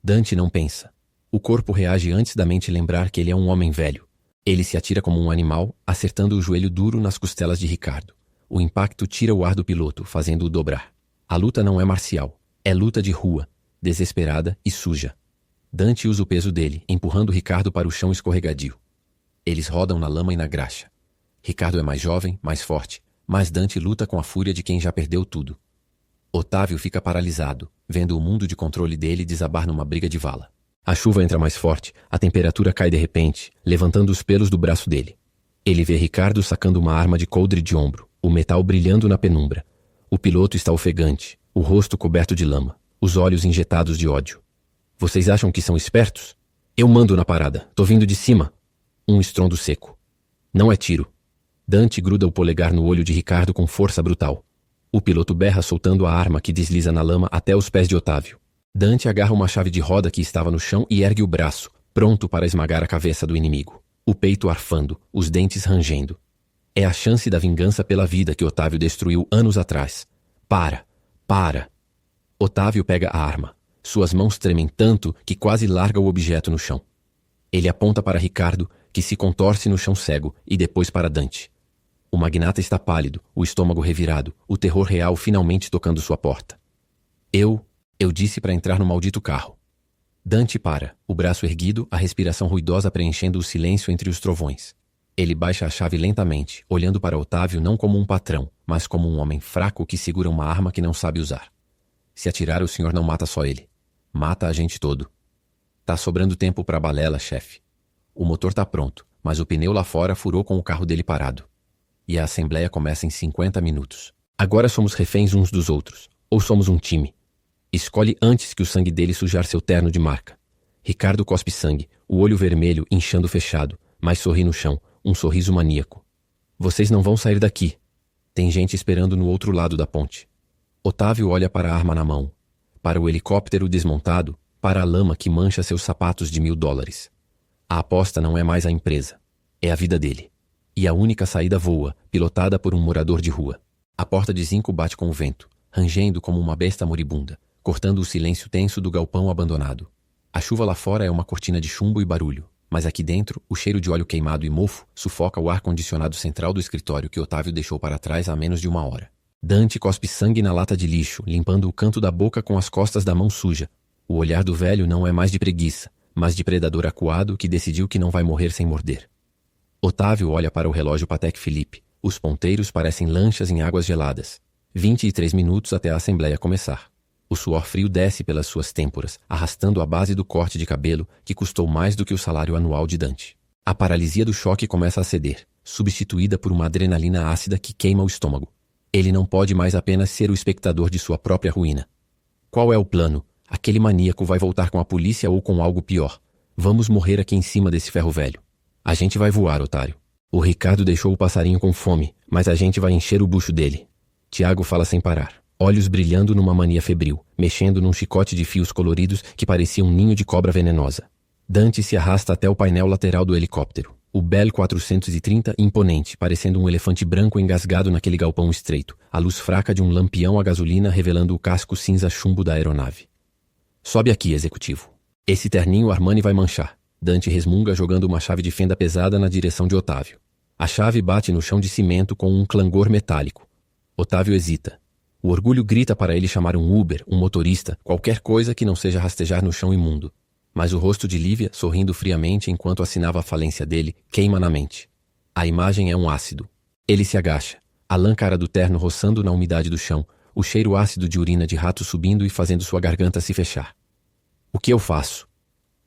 Dante não pensa. O corpo reage antes da mente lembrar que ele é um homem velho. Ele se atira como um animal, acertando o joelho duro nas costelas de Ricardo. O impacto tira o ar do piloto, fazendo-o dobrar. A luta não é marcial. É luta de rua, desesperada e suja. Dante usa o peso dele, empurrando Ricardo para o chão escorregadio. Eles rodam na lama e na graxa. Ricardo é mais jovem, mais forte, mas Dante luta com a fúria de quem já perdeu tudo. Otávio fica paralisado, vendo o mundo de controle dele desabar numa briga de vala. A chuva entra mais forte, a temperatura cai de repente, levantando os pelos do braço dele. Ele vê Ricardo sacando uma arma de coldre de ombro, o metal brilhando na penumbra. O piloto está ofegante, o rosto coberto de lama, os olhos injetados de ódio. Vocês acham que são espertos? Eu mando na parada, tô vindo de cima. Um estrondo seco. Não é tiro. Dante gruda o polegar no olho de Ricardo com força brutal. O piloto berra soltando a arma que desliza na lama até os pés de Otávio. Dante agarra uma chave de roda que estava no chão e ergue o braço, pronto para esmagar a cabeça do inimigo. O peito arfando, os dentes rangendo. É a chance da vingança pela vida que Otávio destruiu anos atrás. Para! Otávio pega a arma. Suas mãos tremem tanto que quase larga o objeto no chão. Ele aponta para Ricardo, que se contorce no chão cego, e depois para Dante. O magnata está pálido, o estômago revirado, o terror real finalmente tocando sua porta. Eu disse para entrar no maldito carro. Dante para, o braço erguido, a respiração ruidosa preenchendo o silêncio entre os trovões. Ele baixa a chave lentamente, olhando para Otávio não como um patrão, mas como um homem fraco que segura uma arma que não sabe usar. Se atirar, o senhor não mata só ele. Mata a gente todo. Tá sobrando tempo pra balela, chefe. O motor tá pronto, mas o pneu lá fora furou com o carro dele parado. E a assembleia começa em 50 minutos. Agora somos reféns uns dos outros. Ou somos um time. Escolhe antes que o sangue dele sujar seu terno de marca. Ricardo cospe sangue, o olho vermelho inchando fechado, mas sorri no chão, um sorriso maníaco. Vocês não vão sair daqui. Tem gente esperando no outro lado da ponte. Otávio olha para a arma na mão, para o helicóptero desmontado, para a lama que mancha seus sapatos de $1000. A aposta não é mais a empresa. É a vida dele. E a única saída voa, pilotada por um morador de rua. A porta de zinco bate com o vento, rangendo como uma besta moribunda, cortando o silêncio tenso do galpão abandonado. A chuva lá fora é uma cortina de chumbo e barulho, mas aqui dentro, o cheiro de óleo queimado e mofo sufoca o ar-condicionado central do escritório que Otávio deixou para trás há menos de 1 hora. Dante cospe sangue na lata de lixo, limpando o canto da boca com as costas da mão suja. O olhar do velho não é mais de preguiça, mas de predador acuado que decidiu que não vai morrer sem morder. Otávio olha para o relógio Patek Philippe. Os ponteiros parecem lanchas em águas geladas. 23 minutos até a assembleia começar. O suor frio desce pelas suas têmporas, arrastando a base do corte de cabelo que custou mais do que o salário anual de Dante. A paralisia do choque começa a ceder, substituída por uma adrenalina ácida que queima o estômago. Ele não pode mais apenas ser o espectador de sua própria ruína. Qual é o plano? Aquele maníaco vai voltar com a polícia ou com algo pior? Vamos morrer aqui em cima desse ferro velho. A gente vai voar, otário. O Ricardo deixou o passarinho com fome, mas a gente vai encher o bucho dele. Tiago fala sem parar, olhos brilhando numa mania febril, mexendo num chicote de fios coloridos que parecia um ninho de cobra venenosa. Dante se arrasta até o painel lateral do helicóptero. O Bell 430 imponente, parecendo um elefante branco engasgado naquele galpão estreito, a luz fraca de um lampião a gasolina revelando o casco cinza chumbo da aeronave. Sobe aqui, executivo. Esse terninho Armani vai manchar. Dante resmunga jogando uma chave de fenda pesada na direção de Otávio. A chave bate no chão de cimento com um clangor metálico. Otávio hesita. O orgulho grita para ele chamar um Uber, um motorista, qualquer coisa que não seja rastejar no chão imundo. Mas o rosto de Lívia, sorrindo friamente enquanto assinava a falência dele, queima na mente. A imagem é um ácido. Ele se agacha, a lã cara do terno roçando na umidade do chão, o cheiro ácido de urina de rato subindo e fazendo sua garganta se fechar. O que eu faço?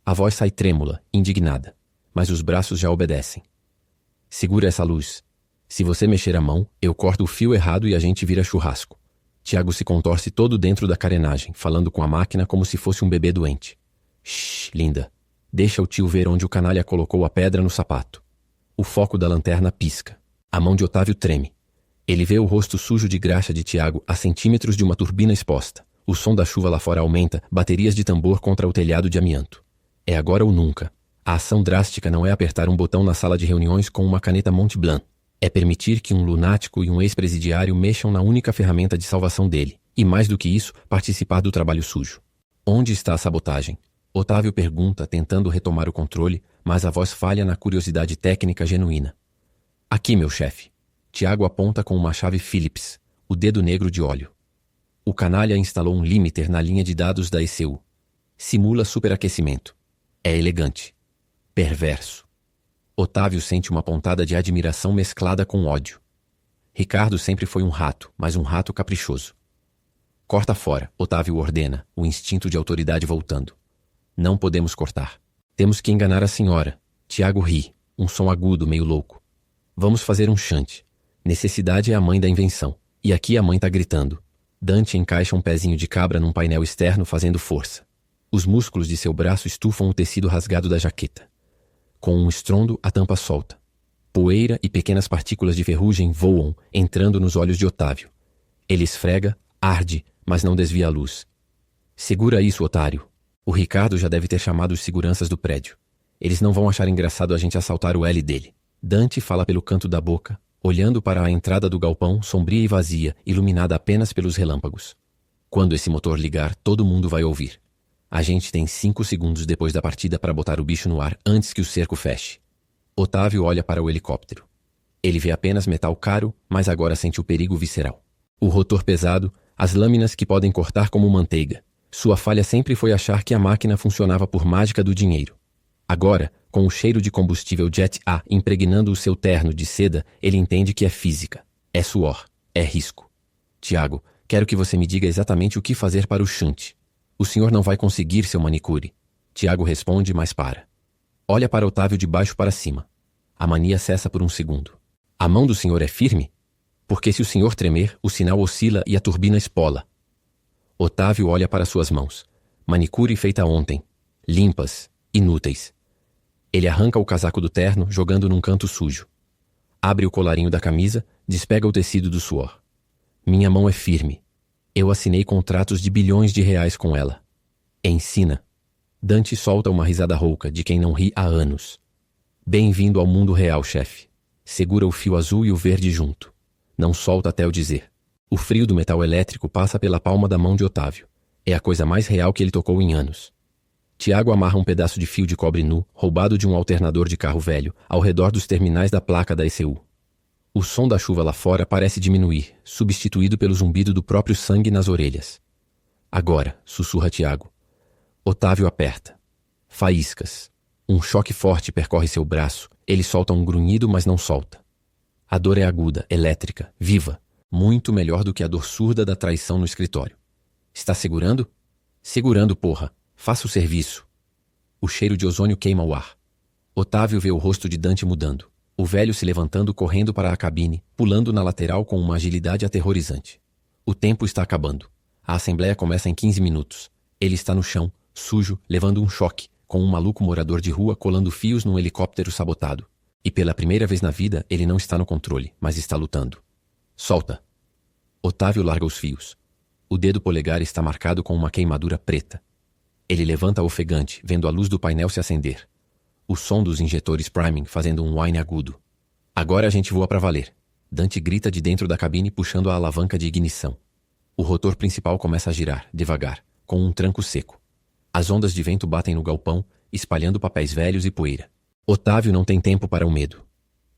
A voz sai trêmula, indignada, mas os braços já obedecem. Segura essa luz. Se você mexer a mão, eu corto o fio errado e a gente vira churrasco. Tiago se contorce todo dentro da carenagem, falando com a máquina como se fosse um bebê doente. Shhh, linda. Deixa o tio ver onde o canalha colocou a pedra no sapato. O foco da lanterna pisca. A mão de Otávio treme. Ele vê o rosto sujo de graxa de Tiago a centímetros de uma turbina exposta. O som da chuva lá fora aumenta, baterias de tambor contra o telhado de amianto. É agora ou nunca. A ação drástica não é apertar um botão na sala de reuniões com uma caneta Mont Blanc. É permitir que um lunático e um ex-presidiário mexam na única ferramenta de salvação dele. E mais do que isso, participar do trabalho sujo. Onde está a sabotagem? Otávio pergunta, tentando retomar o controle, mas a voz falha na curiosidade técnica genuína. Aqui, meu chefe. Tiago aponta com uma chave Phillips, o dedo negro de óleo. O canalha instalou um limiter na linha de dados da ECU. Simula superaquecimento. É elegante. Perverso. Otávio sente uma pontada de admiração mesclada com ódio. Ricardo sempre foi um rato, mas um rato caprichoso. Corta fora, Otávio ordena, o instinto de autoridade voltando. Não podemos cortar. Temos que enganar a senhora. Tiago ri, um som agudo, meio louco. Vamos fazer um chante. Necessidade é a mãe da invenção. E aqui a mãe tá gritando. Dante encaixa um pezinho de cabra num painel externo fazendo força. Os músculos de seu braço estufam o tecido rasgado da jaqueta. Com um estrondo, a tampa solta. Poeira e pequenas partículas de ferrugem voam, entrando nos olhos de Otávio. Ele esfrega, arde, mas não desvia a luz. Segura isso, otário. O Ricardo já deve ter chamado os seguranças do prédio. Eles não vão achar engraçado a gente assaltar o L dele. Dante fala pelo canto da boca, olhando para a entrada do galpão, sombria e vazia, iluminada apenas pelos relâmpagos. Quando esse motor ligar, todo mundo vai ouvir. A gente tem 5 segundos depois da partida para botar o bicho no ar antes que o cerco feche. Otávio olha para o helicóptero. Ele vê apenas metal caro, mas agora sente o perigo visceral. O rotor pesado, as lâminas que podem cortar como manteiga. Sua falha sempre foi achar que a máquina funcionava por mágica do dinheiro. Agora, com o cheiro de combustível Jet A impregnando o seu terno de seda, ele entende que é física. É suor. É risco. Tiago, quero que você me diga exatamente o que fazer para o shunt. O senhor não vai conseguir, seu manicure. Tiago responde, mas para. Olha para Otávio de baixo para cima. A mania cessa por um segundo. A mão do senhor é firme? Porque se o senhor tremer, o sinal oscila e a turbina espola. Otávio olha para suas mãos. Manicure feita ontem. Limpas. Inúteis. Ele arranca o casaco do terno, jogando num canto sujo. Abre o colarinho da camisa, despega o tecido do suor. Minha mão é firme. Eu assinei contratos de bilhões de reais com ela. Ensina. Dante solta uma risada rouca, de quem não ri há anos. Bem-vindo ao mundo real, chefe. Segura o fio azul e o verde junto. Não solta até eu dizer. O frio do metal elétrico passa pela palma da mão de Otávio. É a coisa mais real que ele tocou em anos. Tiago amarra um pedaço de fio de cobre nu, roubado de um alternador de carro velho, ao redor dos terminais da placa da ECU. O som da chuva lá fora parece diminuir, substituído pelo zumbido do próprio sangue nas orelhas. Agora, sussurra Tiago. Otávio aperta. Faíscas. Um choque forte percorre seu braço. Ele solta um grunhido, mas não solta. A dor é aguda, elétrica, viva. Muito melhor do que a dor surda da traição no escritório. Está segurando? Segurando, porra. Faça o serviço. O cheiro de ozônio queima o ar. Otávio vê o rosto de Dante mudando. O velho se levantando, correndo para a cabine, pulando na lateral com uma agilidade aterrorizante. O tempo está acabando. A assembleia começa em 15 minutos. Ele está no chão, sujo, levando um choque, com um maluco morador de rua colando fios num helicóptero sabotado. E pela primeira vez na vida, ele não está no controle, mas está lutando. Solta. Otávio larga os fios. O dedo polegar está marcado com uma queimadura preta. Ele levanta ofegante, vendo a luz do painel se acender. O som dos injetores priming fazendo um whine agudo. Agora a gente voa pra valer. Dante grita de dentro da cabine puxando a alavanca de ignição. O rotor principal começa a girar, devagar, com um tranco seco. As ondas de vento batem no galpão, espalhando papéis velhos e poeira. Otávio não tem tempo para o medo.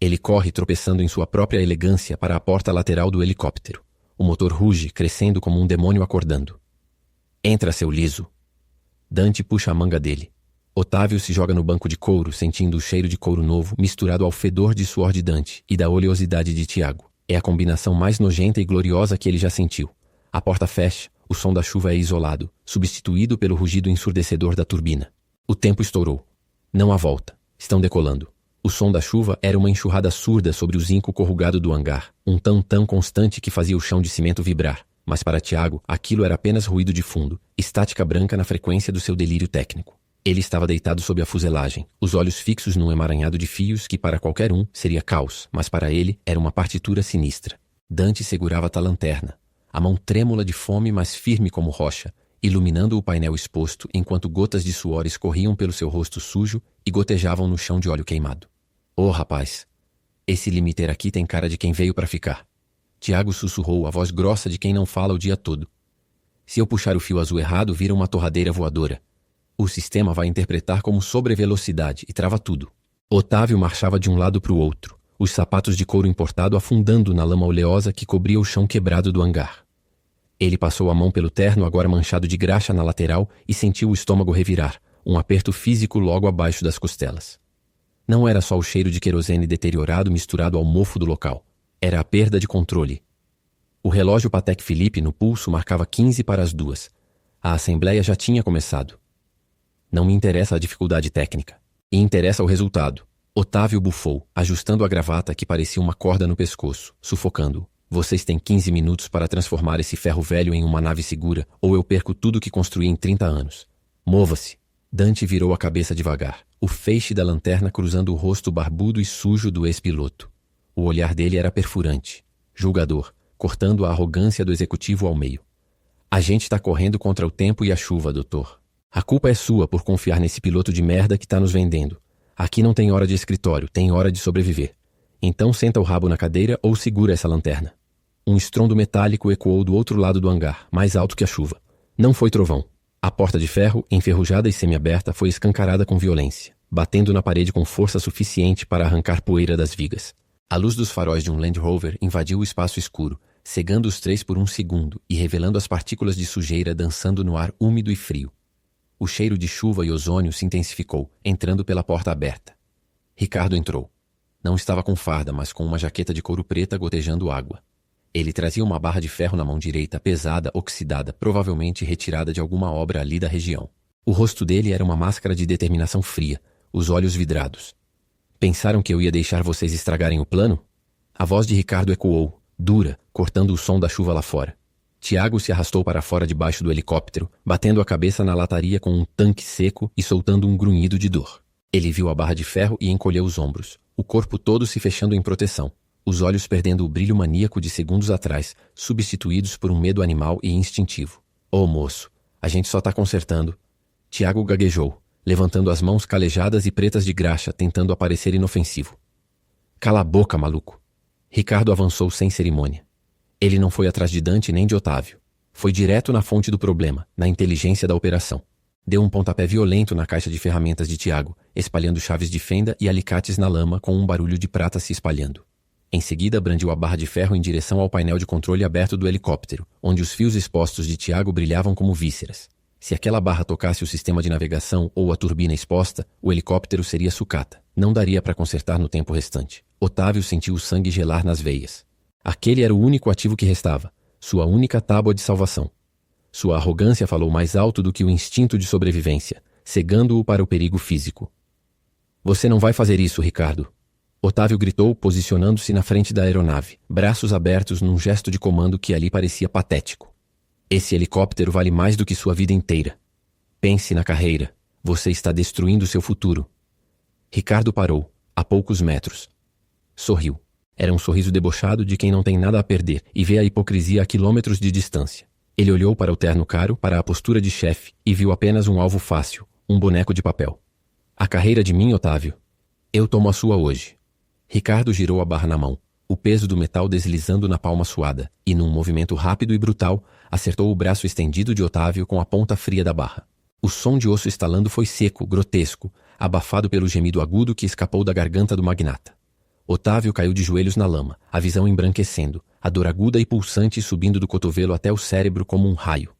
Ele corre tropeçando em sua própria elegância para a porta lateral do helicóptero. O motor ruge, crescendo como um demônio acordando. Entra, seu liso. Dante puxa a manga dele. Otávio se joga no banco de couro, sentindo o cheiro de couro novo misturado ao fedor de suor de Dante e da oleosidade de Tiago. É a combinação mais nojenta e gloriosa que ele já sentiu. A porta fecha, o som da chuva é isolado, substituído pelo rugido ensurdecedor da turbina. O tempo estourou. Não há volta. Estão decolando. O som da chuva era uma enxurrada surda sobre o zinco corrugado do hangar, um tão constante que fazia o chão de cimento vibrar. Mas para Tiago, aquilo era apenas ruído de fundo, estática branca na frequência do seu delírio técnico. Ele estava deitado sob a fuselagem, os olhos fixos num emaranhado de fios que para qualquer um seria caos, mas para ele era uma partitura sinistra. Dante segurava a lanterna, a mão trêmula de fome mas firme como rocha, iluminando o painel exposto enquanto gotas de suor escorriam pelo seu rosto sujo e gotejavam no chão de óleo queimado. Oh, rapaz, esse limiter aqui tem cara de quem veio para ficar. Tiago sussurrou, a voz grossa de quem não fala o dia todo. Se eu puxar o fio azul errado, vira uma torradeira voadora. O sistema vai interpretar como sobrevelocidade e trava tudo. Otávio marchava de um lado para o outro, os sapatos de couro importado afundando na lama oleosa que cobria o chão quebrado do hangar. Ele passou a mão pelo terno agora manchado de graxa na lateral e sentiu o estômago revirar, um aperto físico logo abaixo das costelas. Não era só o cheiro de querosene deteriorado misturado ao mofo do local. Era a perda de controle. O relógio Patek Philippe no pulso marcava 2:15. A assembleia já tinha começado. Não me interessa a dificuldade técnica. E interessa o resultado. Otávio bufou, ajustando a gravata que parecia uma corda no pescoço, sufocando-o. Vocês têm 15 minutos para transformar esse ferro velho em uma nave segura, ou eu perco tudo que construí em 30 anos. Mova-se. Dante virou a cabeça devagar, o feixe da lanterna cruzando o rosto barbudo e sujo do ex-piloto. O olhar dele era perfurante, julgador, cortando a arrogância do executivo ao meio. A gente está correndo contra o tempo e a chuva, doutor. A culpa é sua por confiar nesse piloto de merda que tá nos vendendo. Aqui não tem hora de escritório, tem hora de sobreviver. Então senta o rabo na cadeira ou segura essa lanterna. Um estrondo metálico ecoou do outro lado do hangar, mais alto que a chuva. Não foi trovão. A porta de ferro, enferrujada e semiaberta, foi escancarada com violência, batendo na parede com força suficiente para arrancar poeira das vigas. A luz dos faróis de um Land Rover invadiu o espaço escuro, cegando os três por um segundo e revelando as partículas de sujeira dançando no ar úmido e frio. O cheiro de chuva e ozônio se intensificou, entrando pela porta aberta. Ricardo entrou. Não estava com farda, mas com uma jaqueta de couro preta gotejando água. Ele trazia uma barra de ferro na mão direita, pesada, oxidada, provavelmente retirada de alguma obra ali da região. O rosto dele era uma máscara de determinação fria, os olhos vidrados. Pensaram que eu ia deixar vocês estragarem o plano? A voz de Ricardo ecoou, dura, cortando o som da chuva lá fora. Tiago se arrastou para fora debaixo do helicóptero, batendo a cabeça na lataria com um tanque seco e soltando um grunhido de dor. Ele viu a barra de ferro e encolheu os ombros, o corpo todo se fechando em proteção, os olhos perdendo o brilho maníaco de segundos atrás, substituídos por um medo animal e instintivo. Ô moço, a gente só tá consertando. Tiago gaguejou, levantando as mãos calejadas e pretas de graxa, tentando aparecer inofensivo. Cala a boca, maluco. Ricardo avançou sem cerimônia. Ele não foi atrás de Dante nem de Otávio. Foi direto na fonte do problema, na inteligência da operação. Deu um pontapé violento na caixa de ferramentas de Tiago, espalhando chaves de fenda e alicates na lama com um barulho de prata se espalhando. Em seguida, brandiu a barra de ferro em direção ao painel de controle aberto do helicóptero, onde os fios expostos de Tiago brilhavam como vísceras. Se aquela barra tocasse o sistema de navegação ou a turbina exposta, o helicóptero seria sucata. Não daria para consertar no tempo restante. Otávio sentiu o sangue gelar nas veias. Aquele era o único ativo que restava, sua única tábua de salvação. Sua arrogância falou mais alto do que o instinto de sobrevivência, cegando-o para o perigo físico. Você não vai fazer isso, Ricardo. Otávio gritou, posicionando-se na frente da aeronave, braços abertos num gesto de comando que ali parecia patético. Esse helicóptero vale mais do que sua vida inteira. Pense na carreira. Você está destruindo seu futuro. Ricardo parou, a poucos metros. Sorriu. Era um sorriso debochado de quem não tem nada a perder e vê a hipocrisia a quilômetros de distância. Ele olhou para o terno caro, para a postura de chefe, e viu apenas um alvo fácil, um boneco de papel. A carreira de mim, Otávio. Eu tomo a sua hoje. Ricardo girou a barra na mão, o peso do metal deslizando na palma suada, e num movimento rápido e brutal, acertou o braço estendido de Otávio com a ponta fria da barra. O som de osso estalando foi seco, grotesco, abafado pelo gemido agudo que escapou da garganta do magnata. Otávio caiu de joelhos na lama, a visão embranquecendo, a dor aguda e pulsante subindo do cotovelo até o cérebro como um raio.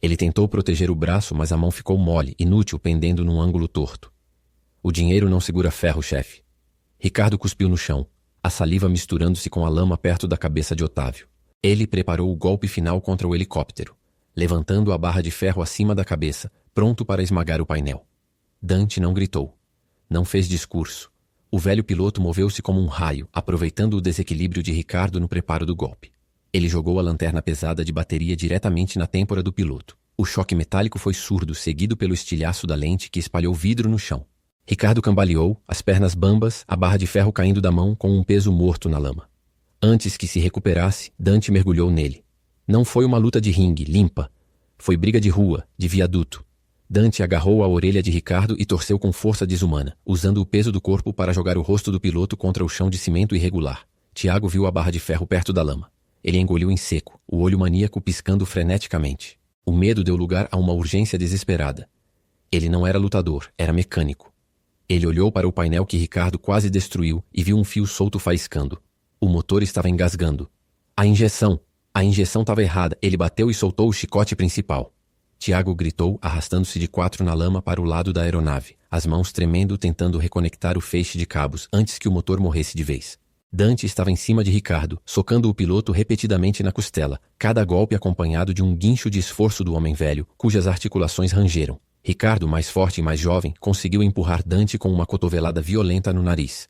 Ele tentou proteger o braço, mas a mão ficou mole, inútil, pendendo num ângulo torto. O dinheiro não segura ferro, chefe. Ricardo cuspiu no chão, a saliva misturando-se com a lama perto da cabeça de Otávio. Ele preparou o golpe final contra o helicóptero, levantando a barra de ferro acima da cabeça, pronto para esmagar o painel. Dante não gritou. Não fez discurso. O velho piloto moveu-se como um raio, aproveitando o desequilíbrio de Ricardo no preparo do golpe. Ele jogou a lanterna pesada de bateria diretamente na têmpora do piloto. O choque metálico foi surdo, seguido pelo estilhaço da lente que espalhou vidro no chão. Ricardo cambaleou, as pernas bambas, a barra de ferro caindo da mão com um peso morto na lama. Antes que se recuperasse, Dante mergulhou nele. Não foi uma luta de ringue, limpa. Foi briga de rua, de viaduto. Dante agarrou a orelha de Ricardo e torceu com força desumana, usando o peso do corpo para jogar o rosto do piloto contra o chão de cimento irregular. Tiago viu a barra de ferro perto da lama. Ele engoliu em seco, o olho maníaco piscando freneticamente. O medo deu lugar a uma urgência desesperada. Ele não era lutador, era mecânico. Ele olhou para o painel que Ricardo quase destruiu e viu um fio solto faiscando. O motor estava engasgando. A injeção estava errada. Ele bateu e soltou o chicote principal. Tiago gritou, arrastando-se de quatro na lama para o lado da aeronave, as mãos tremendo tentando reconectar o feixe de cabos antes que o motor morresse de vez. Dante estava em cima de Ricardo, socando o piloto repetidamente na costela, cada golpe acompanhado de um guincho de esforço do homem velho, cujas articulações rangeram. Ricardo, mais forte e mais jovem, conseguiu empurrar Dante com uma cotovelada violenta no nariz.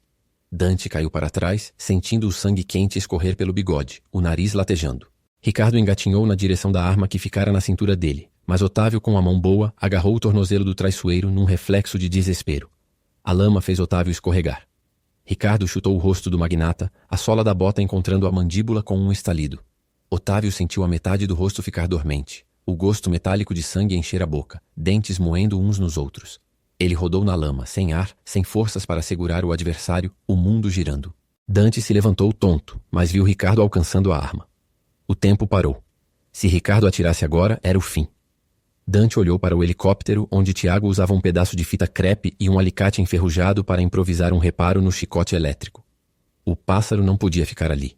Dante caiu para trás, sentindo o sangue quente escorrer pelo bigode, o nariz latejando. Ricardo engatinhou na direção da arma que ficara na cintura dele, mas Otávio, com a mão boa, agarrou o tornozelo do traiçoeiro num reflexo de desespero. A lama fez Otávio escorregar. Ricardo chutou o rosto do magnata, a sola da bota encontrando a mandíbula com um estalido. Otávio sentiu a metade do rosto ficar dormente, o gosto metálico de sangue encher a boca, dentes moendo uns nos outros. Ele rodou na lama, sem ar, sem forças para segurar o adversário, o mundo girando. Dante se levantou tonto, mas viu Ricardo alcançando a arma. O tempo parou. Se Ricardo atirasse agora, era o fim. Dante olhou para o helicóptero, onde Tiago usava um pedaço de fita crepe e um alicate enferrujado para improvisar um reparo no chicote elétrico. O pássaro não podia ficar ali.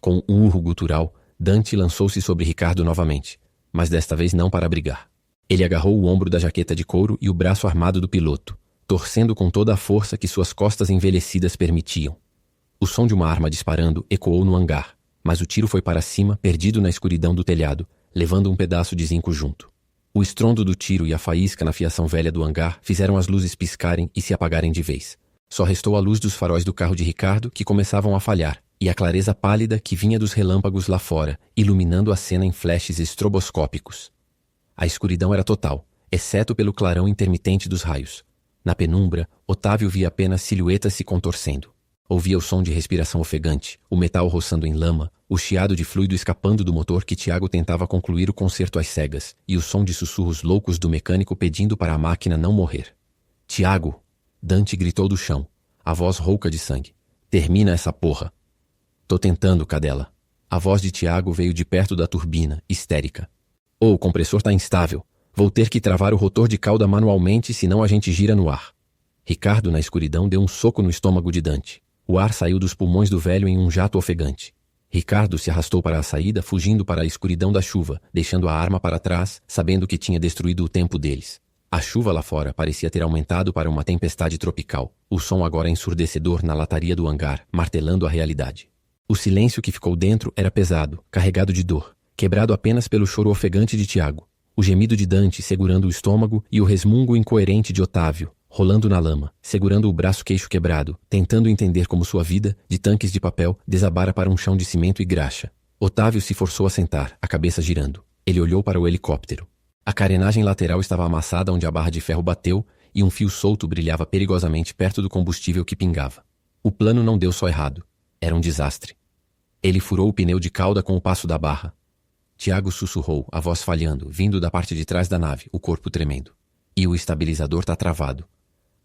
Com um urro gutural, Dante lançou-se sobre Ricardo novamente, mas desta vez não para brigar. Ele agarrou o ombro da jaqueta de couro e o braço armado do piloto, torcendo com toda a força que suas costas envelhecidas permitiam. O som de uma arma disparando ecoou no hangar, mas o tiro foi para cima, perdido na escuridão do telhado, levando um pedaço de zinco junto. O estrondo do tiro e a faísca na fiação velha do hangar fizeram as luzes piscarem e se apagarem de vez. Só restou a luz dos faróis do carro de Ricardo, que começavam a falhar, e a clareza pálida que vinha dos relâmpagos lá fora, iluminando a cena em flashes estroboscópicos. A escuridão era total, exceto pelo clarão intermitente dos raios. Na penumbra, Otávio via apenas silhuetas se contorcendo. Ouvia o som de respiração ofegante, o metal roçando em lama, o chiado de fluido escapando do motor que Tiago tentava concluir o concerto às cegas, e o som de sussurros loucos do mecânico pedindo para a máquina não morrer. Tiago! Dante gritou do chão, a voz rouca de sangue. Termina essa porra! Tô tentando, cadela. A voz de Tiago veio de perto da turbina, histérica. O compressor tá instável. Vou ter que travar o rotor de cauda manualmente, senão a gente gira no ar. Ricardo, na escuridão, deu um soco no estômago de Dante. O ar saiu dos pulmões do velho em um jato ofegante. Ricardo se arrastou para a saída, fugindo para a escuridão da chuva, deixando a arma para trás, sabendo que tinha destruído o tempo deles. A chuva lá fora parecia ter aumentado para uma tempestade tropical, o som agora ensurdecedor na lataria do hangar, martelando a realidade. O silêncio que ficou dentro era pesado, carregado de dor, quebrado apenas pelo choro ofegante de Tiago, o gemido de Dante segurando o estômago e o resmungo incoerente de Otávio, rolando na lama, segurando o braço queixo quebrado, tentando entender como sua vida, de tanques de papel, desabara para um chão de cimento e graxa. Otávio se forçou a sentar, a cabeça girando. Ele olhou para o helicóptero. A carenagem lateral estava amassada onde a barra de ferro bateu, e um fio solto brilhava perigosamente perto do combustível que pingava. O plano não deu só errado. Era um desastre. Ele furou o pneu de cauda com o passo da barra. Tiago sussurrou, a voz falhando, vindo da parte de trás da nave, o corpo tremendo. E o estabilizador tá travado.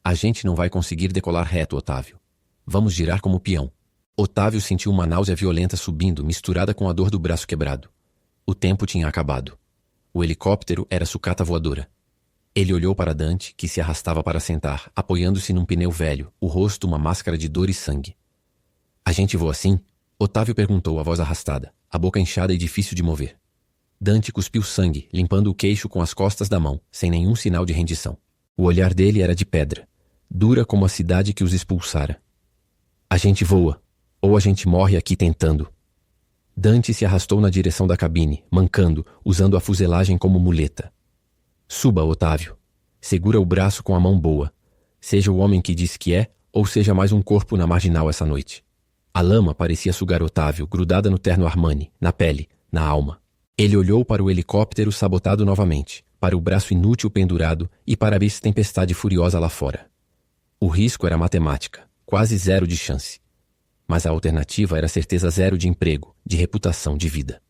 A gente não vai conseguir decolar reto, Otávio. Vamos girar como peão. Otávio sentiu uma náusea violenta subindo, misturada com a dor do braço quebrado. O tempo tinha acabado. O helicóptero era sucata voadora. Ele olhou para Dante, que se arrastava para sentar, apoiando-se num pneu velho, o rosto uma máscara de dor e sangue. A gente voa assim? Otávio perguntou, a voz arrastada, a boca inchada e difícil de mover. Dante cuspiu sangue, limpando o queixo com as costas da mão, sem nenhum sinal de rendição. O olhar dele era de pedra, dura como a cidade que os expulsara. A gente voa, ou a gente morre aqui tentando. Dante se arrastou na direção da cabine, mancando, usando a fuselagem como muleta. Suba, Otávio. Segura o braço com a mão boa. Seja o homem que diz que é, ou seja mais um corpo na marginal essa noite. A lama parecia sugar Otávio, grudada no terno Armani, na pele, na alma. Ele olhou para o helicóptero sabotado novamente, para o braço inútil pendurado e para a tempestade furiosa lá fora. O risco era matemática, quase zero de chance. Mas a alternativa era certeza zero de emprego, de reputação, de vida.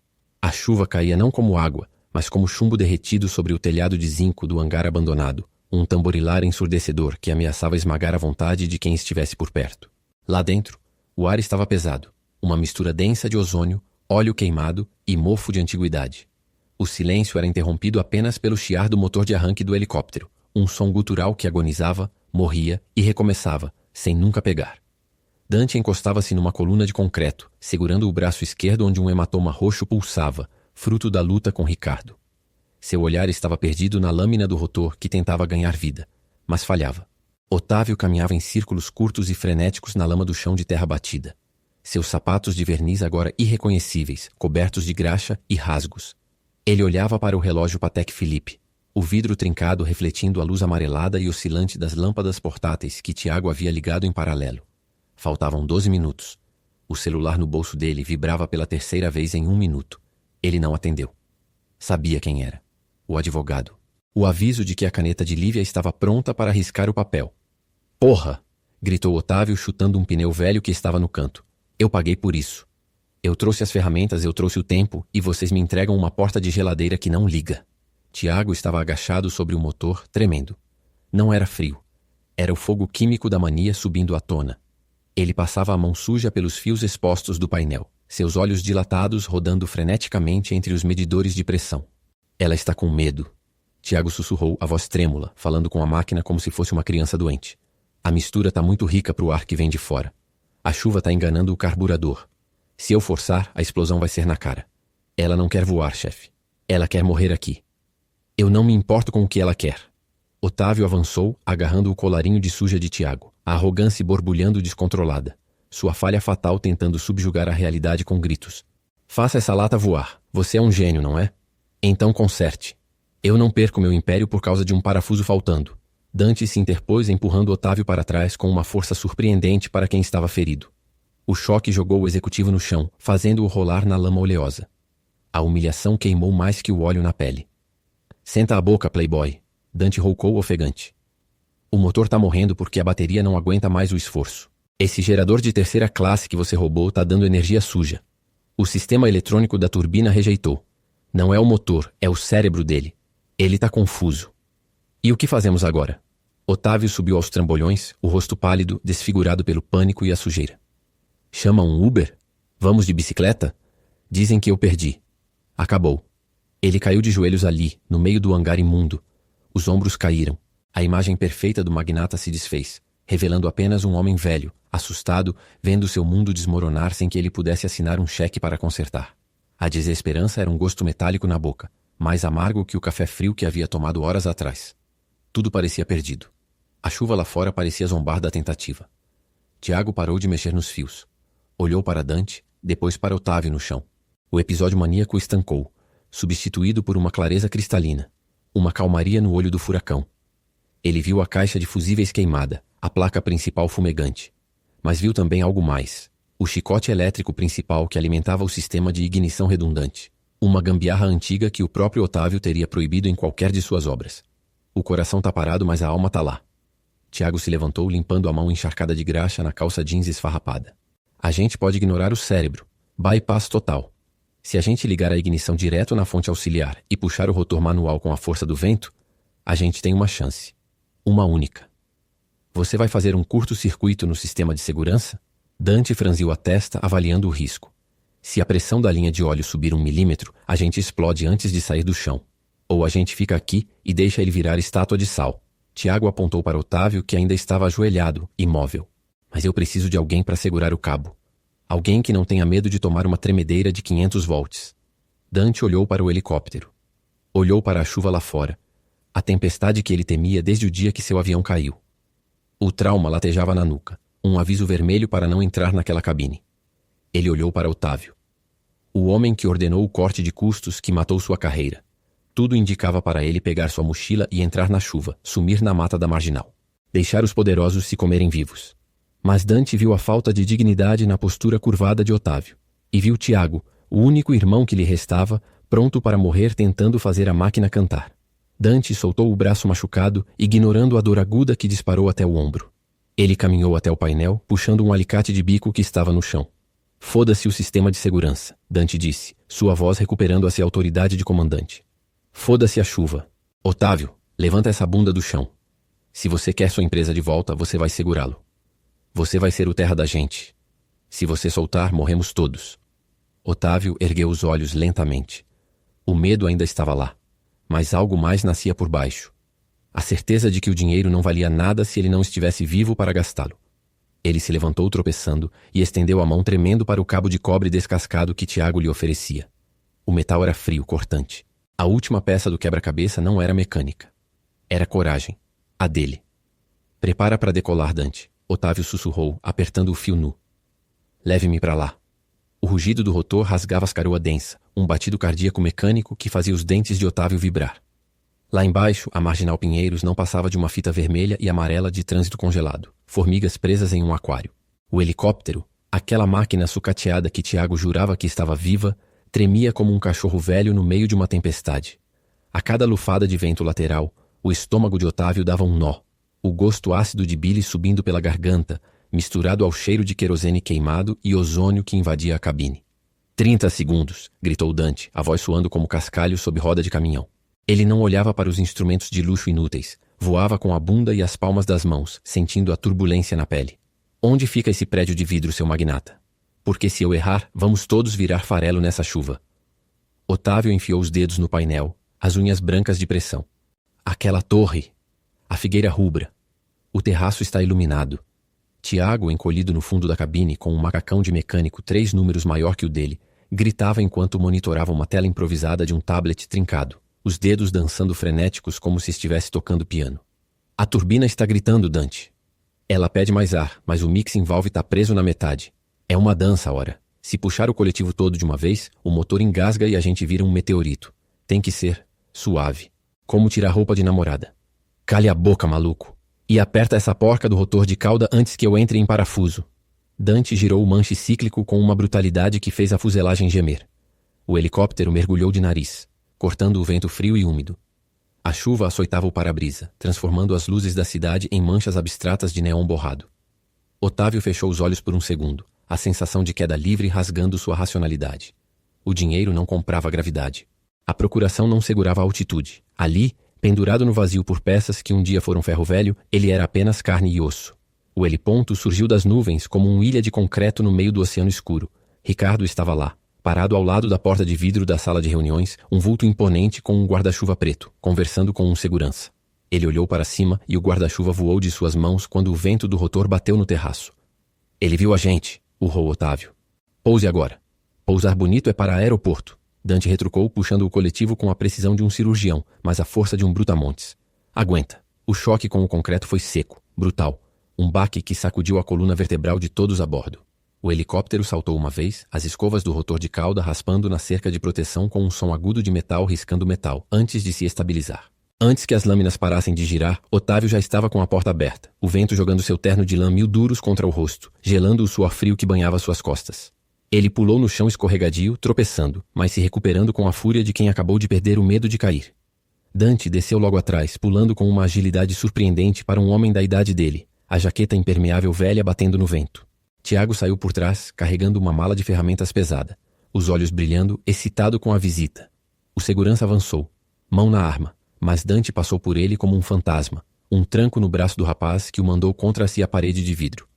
A chuva caía não como água, mas como chumbo derretido sobre o telhado de zinco do hangar abandonado, um tamborilar ensurdecedor que ameaçava esmagar a vontade de quem estivesse por perto. Lá dentro, o ar estava pesado, uma mistura densa de ozônio, óleo queimado e mofo de antiguidade. O silêncio era interrompido apenas pelo chiar do motor de arranque do helicóptero, um som gutural que agonizava, morria e recomeçava, sem nunca pegar. Dante encostava-se numa coluna de concreto, segurando o braço esquerdo onde um hematoma roxo pulsava, fruto da luta com Ricardo. Seu olhar estava perdido na lâmina do rotor que tentava ganhar vida, mas falhava. Otávio caminhava em círculos curtos e frenéticos na lama do chão de terra batida. Seus sapatos de verniz agora irreconhecíveis, cobertos de graxa e rasgos. Ele olhava para o relógio Patek Philippe, o vidro trincado refletindo a luz amarelada e oscilante das lâmpadas portáteis que Tiago havia ligado em paralelo. Faltavam 12 minutos. O celular no bolso dele vibrava pela terceira vez em 1 minuto. Ele não atendeu. Sabia quem era. O advogado. O aviso de que a caneta de Lívia estava pronta para riscar o papel. Porra! Gritou Otávio chutando um pneu velho que estava no canto. Eu paguei por isso. Eu trouxe as ferramentas, eu trouxe o tempo, e vocês me entregam uma porta de geladeira que não liga. Tiago estava agachado sobre o motor, tremendo. Não era frio. Era o fogo químico da mania subindo à tona. Ele passava a mão suja pelos fios expostos do painel, seus olhos dilatados rodando freneticamente entre os medidores de pressão. Ela está com medo. Tiago sussurrou, a voz trêmula, falando com a máquina como se fosse uma criança doente. A mistura tá muito rica pro ar que vem de fora. A chuva tá enganando o carburador. Se eu forçar, a explosão vai ser na cara. Ela não quer voar, chefe. Ela quer morrer aqui. Eu não me importo com o que ela quer. Otávio avançou, agarrando o colarinho de suja de Tiago, a arrogância borbulhando descontrolada. Sua falha fatal tentando subjugar a realidade com gritos. Faça essa lata voar. Você é um gênio, não é? Então conserte. Eu não perco meu império por causa de um parafuso faltando. Dante se interpôs empurrando Otávio para trás com uma força surpreendente para quem estava ferido. O choque jogou o executivo no chão, fazendo-o rolar na lama oleosa. A humilhação queimou mais que o óleo na pele. Senta a boca, playboy. Dante roucou ofegante. O motor tá morrendo porque a bateria não aguenta mais o esforço. Esse gerador de terceira classe que você roubou tá dando energia suja. O sistema eletrônico da turbina rejeitou. Não é o motor, é o cérebro dele. Ele tá confuso. E o que fazemos agora? Otávio subiu aos trambolhões, o rosto pálido, desfigurado pelo pânico e a sujeira. Chama um Uber? Vamos de bicicleta? Dizem que eu perdi. Acabou. Ele caiu de joelhos ali, no meio do hangar imundo. Os ombros caíram. A imagem perfeita do magnata se desfez, revelando apenas um homem velho, assustado, vendo seu mundo desmoronar sem que ele pudesse assinar um cheque para consertar. A desesperança era um gosto metálico na boca, mais amargo que o café frio que havia tomado horas atrás. Tudo parecia perdido. A chuva lá fora parecia zombar da tentativa. Tiago parou de mexer nos fios. Olhou para Dante, depois para Otávio no chão. O episódio maníaco estancou, substituído por uma clareza cristalina, uma calmaria no olho do furacão. Ele viu a caixa de fusíveis queimada, a placa principal fumegante. Mas viu também algo mais. O chicote elétrico principal que alimentava o sistema de ignição redundante. Uma gambiarra antiga que o próprio Otávio teria proibido em qualquer de suas obras. O coração tá parado, mas a alma tá lá. Tiago se levantou, limpando a mão encharcada de graxa na calça jeans esfarrapada. A gente pode ignorar o cérebro. Bypass total. Se a gente ligar a ignição direto na fonte auxiliar e puxar o rotor manual com a força do vento, a gente tem uma chance. Uma única. Você vai fazer um curto-circuito no sistema de segurança? Dante franziu a testa, avaliando o risco. Se a pressão da linha de óleo subir 1 milímetro, a gente explode antes de sair do chão. Ou a gente fica aqui e deixa ele virar estátua de sal. Tiago apontou para Otávio, que ainda estava ajoelhado, imóvel. Mas eu preciso de alguém para segurar o cabo. Alguém que não tenha medo de tomar uma tremedeira de 500 volts. Dante olhou para o helicóptero. Olhou para a chuva lá fora. A tempestade que ele temia desde o dia que seu avião caiu. O trauma latejava na nuca. Um aviso vermelho para não entrar naquela cabine. Ele olhou para Otávio. O homem que ordenou o corte de custos que matou sua carreira. Tudo indicava para ele pegar sua mochila e entrar na chuva, sumir na mata da marginal. Deixar os poderosos se comerem vivos. Mas Dante viu a falta de dignidade na postura curvada de Otávio. E viu Tiago, o único irmão que lhe restava, pronto para morrer tentando fazer a máquina cantar. Dante soltou o braço machucado, ignorando a dor aguda que disparou até o ombro. Ele caminhou até o painel, puxando um alicate de bico que estava no chão. Foda-se o sistema de segurança, Dante disse, sua voz recuperando-se a autoridade de comandante. Foda-se a chuva. Otávio, levanta essa bunda do chão. Se você quer sua empresa de volta, você vai segurá-lo. Você vai ser o terra da gente. Se você soltar, morremos todos. Otávio ergueu os olhos lentamente. O medo ainda estava lá, mas algo mais nascia por baixo. A certeza de que o dinheiro não valia nada se ele não estivesse vivo para gastá-lo. Ele se levantou tropeçando e estendeu a mão tremendo para o cabo de cobre descascado que Tiago lhe oferecia. O metal era frio, cortante. A última peça do quebra-cabeça não era mecânica. Era coragem. A dele. Prepara para decolar, Dante. Otávio sussurrou, apertando o fio nu. Leve-me para lá. O rugido do rotor rasgava as caroa densa, um batido cardíaco mecânico que fazia os dentes de Otávio vibrar. Lá embaixo, a Marginal Pinheiros não passava de uma fita vermelha e amarela de trânsito congelado, formigas presas em um aquário. O helicóptero, aquela máquina sucateada que Tiago jurava que estava viva, tremia como um cachorro velho no meio de uma tempestade. A cada lufada de vento lateral, o estômago de Otávio dava um nó, o gosto ácido de bile subindo pela garganta, misturado ao cheiro de querosene queimado e ozônio que invadia a cabine. 30 segundos, gritou Dante, a voz soando como cascalho sob roda de caminhão. Ele não olhava para os instrumentos de luxo inúteis, voava com a bunda e as palmas das mãos, sentindo a turbulência na pele. Onde fica esse prédio de vidro, seu magnata? Porque se eu errar, vamos todos virar farelo nessa chuva. Otávio enfiou os dedos no painel, as unhas brancas de pressão. Aquela torre! A figueira rubra. O terraço está iluminado. Tiago, encolhido no fundo da cabine com um macacão de mecânico 3 números maior que o dele, gritava enquanto monitorava uma tela improvisada de um tablet trincado, os dedos dançando frenéticos como se estivesse tocando piano. A turbina está gritando, Dante. Ela pede mais ar, mas o mixing valve está preso na metade. É uma dança, ora. Se puxar o coletivo todo de uma vez, o motor engasga e a gente vira um meteorito. Tem que ser suave. Como tirar roupa de namorada. Cale a boca, maluco. E aperta essa porca do rotor de cauda antes que eu entre em parafuso. Dante girou o manche cíclico com uma brutalidade que fez a fuselagem gemer. O helicóptero mergulhou de nariz, cortando o vento frio e úmido. A chuva açoitava o para-brisa, transformando as luzes da cidade em manchas abstratas de neon borrado. Otávio fechou os olhos por um segundo, a sensação de queda livre rasgando sua racionalidade. O dinheiro não comprava gravidade. A procuração não segurava a altitude. Ali, pendurado no vazio por peças que um dia foram ferro velho, ele era apenas carne e osso. O heliponto surgiu das nuvens como uma ilha de concreto no meio do oceano escuro. Ricardo estava lá, parado ao lado da porta de vidro da sala de reuniões, um vulto imponente com um guarda-chuva preto, conversando com um segurança. Ele olhou para cima e o guarda-chuva voou de suas mãos quando o vento do rotor bateu no terraço. Ele viu a gente, urrou Otávio. Pouse agora. Pousar bonito é para aeroporto. Dante retrucou, puxando o coletivo com a precisão de um cirurgião, mas a força de um brutamontes. Aguenta. O choque com o concreto foi seco, brutal. Um baque que sacudiu a coluna vertebral de todos a bordo. O helicóptero saltou uma vez, as escovas do rotor de cauda raspando na cerca de proteção com um som agudo de metal riscando metal, antes de se estabilizar. Antes que as lâminas parassem de girar, Otávio já estava com a porta aberta, o vento jogando seu terno de lã mil duros contra o rosto, gelando o suor frio que banhava suas costas. Ele pulou no chão escorregadio, tropeçando, mas se recuperando com a fúria de quem acabou de perder o medo de cair. Dante desceu logo atrás, pulando com uma agilidade surpreendente para um homem da idade dele, a jaqueta impermeável velha batendo no vento. Tiago saiu por trás, carregando uma mala de ferramentas pesada, os olhos brilhando, excitado com a visita. O segurança avançou, mão na arma, mas Dante passou por ele como um fantasma, um tranco no braço do rapaz que o mandou contra si a parede de vidro.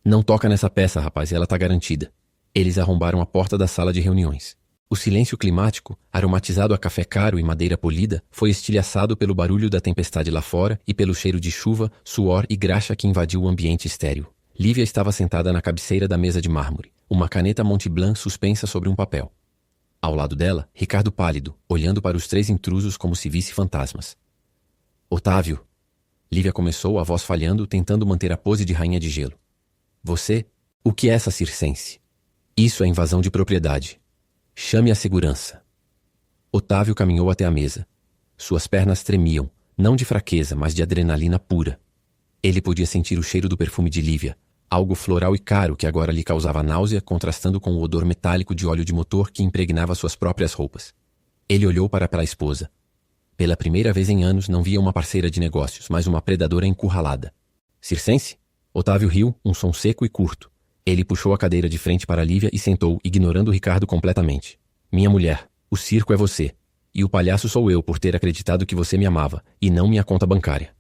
Não toca nessa peça, rapaz, ela tá garantida. Eles arrombaram a porta da sala de reuniões. O silêncio climático, aromatizado a café caro e madeira polida, foi estilhaçado pelo barulho da tempestade lá fora e pelo cheiro de chuva, suor e graxa que invadiu o ambiente estéril. Lívia estava sentada na cabeceira da mesa de mármore, uma caneta Montblanc suspensa sobre um papel. Ao lado dela, Ricardo pálido, olhando para os três intrusos como se visse fantasmas. Otávio! Lívia começou, a voz falhando, tentando manter a pose de rainha de gelo. Você? O que é essa circense? Isso é invasão de propriedade. Chame a segurança. Otávio caminhou até a mesa. Suas pernas tremiam, não de fraqueza, mas de adrenalina pura. Ele podia sentir o cheiro do perfume de Lívia, algo floral e caro que agora lhe causava náusea, contrastando com o odor metálico de óleo de motor que impregnava suas próprias roupas. Ele olhou para a esposa. Pela primeira vez em anos não via uma parceira de negócios, mas uma predadora encurralada. Circense? Otávio riu, um som seco e curto. Ele puxou a cadeira de frente para Lívia e sentou, ignorando Ricardo completamente. Minha mulher, o circo é você. E o palhaço sou eu por ter acreditado que você me amava, e não minha conta bancária.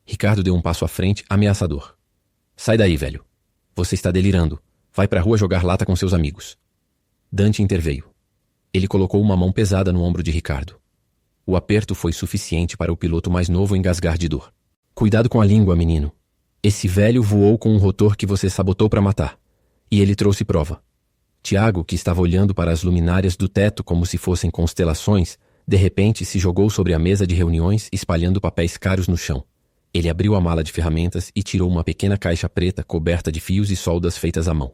Ricardo deu um passo à frente, ameaçador. Sai daí, velho. Você está delirando. Vai pra rua jogar lata com seus amigos. Dante interveio. Ele colocou uma mão pesada no ombro de Ricardo. O aperto foi suficiente para o piloto mais novo engasgar de dor. Cuidado com a língua, menino. Esse velho voou com um rotor que você sabotou para matar. E ele trouxe prova. Tiago, que estava olhando para as luminárias do teto como se fossem constelações, de repente se jogou sobre a mesa de reuniões, espalhando papéis caros no chão. Ele abriu a mala de ferramentas e tirou uma pequena caixa preta coberta de fios e soldas feitas à mão.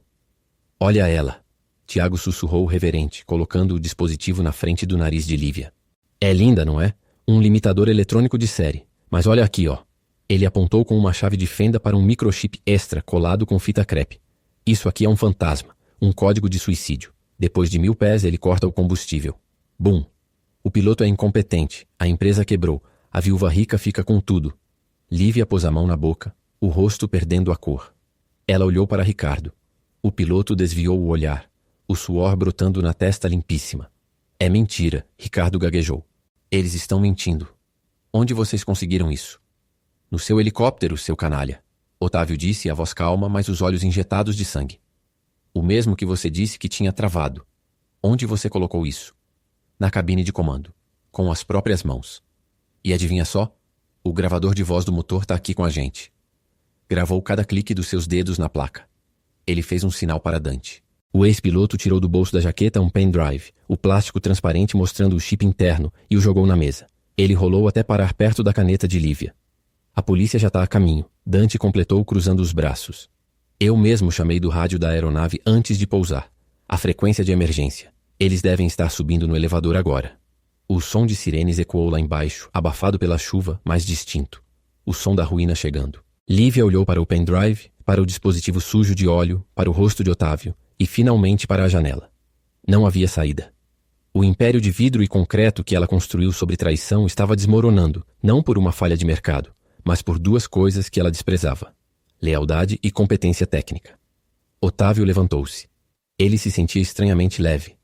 Olha ela. Tiago sussurrou reverente, colocando o dispositivo na frente do nariz de Lívia. É linda, não é? Um limitador eletrônico de série. Mas olha aqui, ó. Ele apontou com uma chave de fenda para um microchip extra colado com fita crepe. Isso aqui é um fantasma, um código de suicídio. Depois de 1000 pés, ele corta o combustível. Bum! O piloto é incompetente, a empresa quebrou, a viúva rica fica com tudo. Lívia pôs a mão na boca, o rosto perdendo a cor. Ela olhou para Ricardo. O piloto desviou o olhar, o suor brotando na testa limpíssima. É mentira, Ricardo gaguejou. Eles estão mentindo. Onde vocês conseguiram isso? No seu helicóptero, seu canalha. Otávio disse, a voz calma, mas os olhos injetados de sangue. O mesmo que você disse que tinha travado. Onde você colocou isso? Na cabine de comando, com as próprias mãos. E adivinha só? O gravador de voz do motor tá aqui com a gente. Gravou cada clique dos seus dedos na placa. Ele fez um sinal para Dante. O ex-piloto tirou do bolso da jaqueta um pendrive, o plástico transparente mostrando o chip interno, e o jogou na mesa. Ele rolou até parar perto da caneta de Lívia. A polícia já está a caminho, Dante completou cruzando os braços. Eu mesmo chamei do rádio da aeronave antes de pousar. A frequência de emergência. Eles devem estar subindo no elevador agora. O som de sirenes ecoou lá embaixo, abafado pela chuva, mas distinto. O som da ruína chegando. Lívia olhou para o pendrive, para o dispositivo sujo de óleo, para o rosto de Otávio e finalmente para a janela. Não havia saída. O império de vidro e concreto que ela construiu sobre traição estava desmoronando, não por uma falha de mercado, mas por duas coisas que ela desprezava: lealdade e competência técnica. Otávio levantou-se. Ele se sentia estranhamente leve.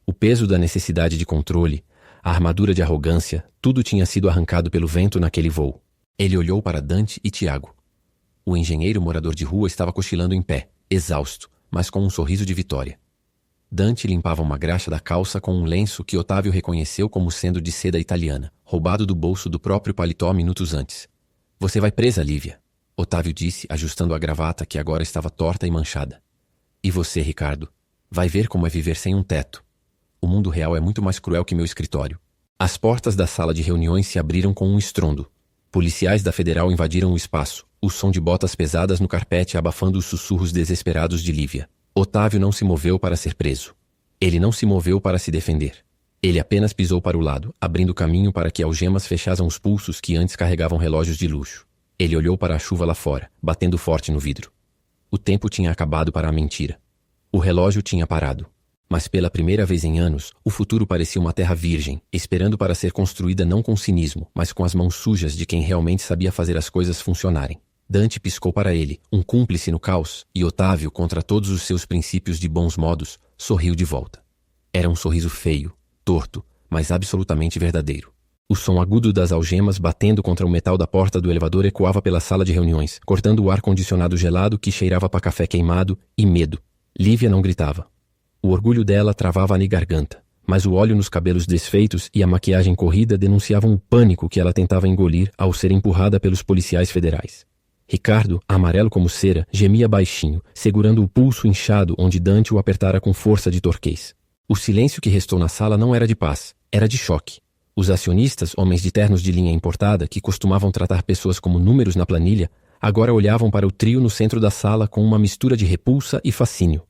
O peso da necessidade de controle, a armadura de arrogância, tudo tinha sido arrancado pelo vento naquele voo. Ele olhou para Dante e Tiago. O engenheiro morador de rua estava cochilando em pé, exausto, mas com um sorriso de vitória. Dante limpava uma graxa da calça com um lenço que Otávio reconheceu como sendo de seda italiana, roubado do bolso do próprio paletó minutos antes. Você vai presa, Lívia, Otávio disse, ajustando a gravata que agora estava torta e manchada. E você, Ricardo? Vai ver como é viver sem um teto. O mundo real é muito mais cruel que meu escritório. As portas da sala de reuniões se abriram com um estrondo. Policiais da Federal invadiram o espaço, o som de botas pesadas no carpete abafando os sussurros desesperados de Lívia. Otávio não se moveu para ser preso. Ele não se moveu para se defender. Ele apenas pisou para o lado, abrindo caminho para que algemas fechassem os pulsos que antes carregavam relógios de luxo. Ele olhou para a chuva lá fora, batendo forte no vidro. O tempo tinha acabado para a mentira. O relógio tinha parado. Mas pela primeira vez em anos, o futuro parecia uma terra virgem, esperando para ser construída não com cinismo, mas com as mãos sujas de quem realmente sabia fazer as coisas funcionarem. Dante piscou para ele, um cúmplice no caos, e Otávio, contra todos os seus princípios de bons modos, sorriu de volta. Era um sorriso feio, torto, mas absolutamente verdadeiro. O som agudo das algemas batendo contra o metal da porta do elevador ecoava pela sala de reuniões, cortando o ar-condicionado gelado que cheirava para café queimado e medo. Lívia não gritava. O orgulho dela travava na garganta, mas o óleo nos cabelos desfeitos e a maquiagem corrida denunciavam o pânico que ela tentava engolir ao ser empurrada pelos policiais federais. Ricardo, amarelo como cera, gemia baixinho, segurando o pulso inchado onde Dante o apertara com força de torquês. O silêncio que restou na sala não era de paz, era de choque. Os acionistas, homens de ternos de linha importada, que costumavam tratar pessoas como números na planilha, agora olhavam para o trio no centro da sala com uma mistura de repulsa e fascínio.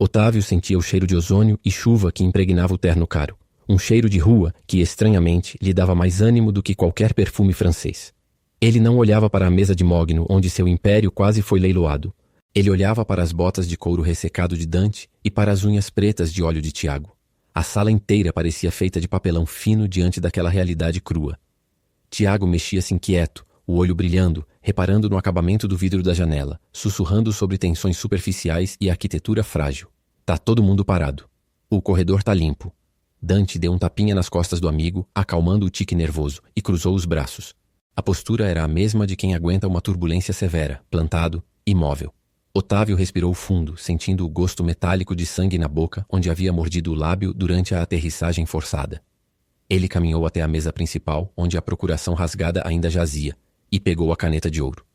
Otávio sentia o cheiro de ozônio e chuva que impregnava o terno caro. Um cheiro de rua que, estranhamente, lhe dava mais ânimo do que qualquer perfume francês. Ele não olhava para a mesa de mogno, onde seu império quase foi leiloado. Ele olhava para as botas de couro ressecado de Dante e para as unhas pretas de óleo de Tiago. A sala inteira parecia feita de papelão fino diante daquela realidade crua. Tiago mexia-se inquieto, o olho brilhando, reparando no acabamento do vidro da janela, sussurrando sobre tensões superficiais e arquitetura frágil. Tá todo mundo parado. O corredor tá limpo. Dante deu um tapinha nas costas do amigo, acalmando o tique nervoso, e cruzou os braços. A postura era a mesma de quem aguenta uma turbulência severa, plantado, imóvel. Otávio respirou fundo, sentindo o gosto metálico de sangue na boca onde havia mordido o lábio durante a aterrissagem forçada. Ele caminhou até a mesa principal, onde a procuração rasgada ainda jazia, e pegou a caneta de ouro.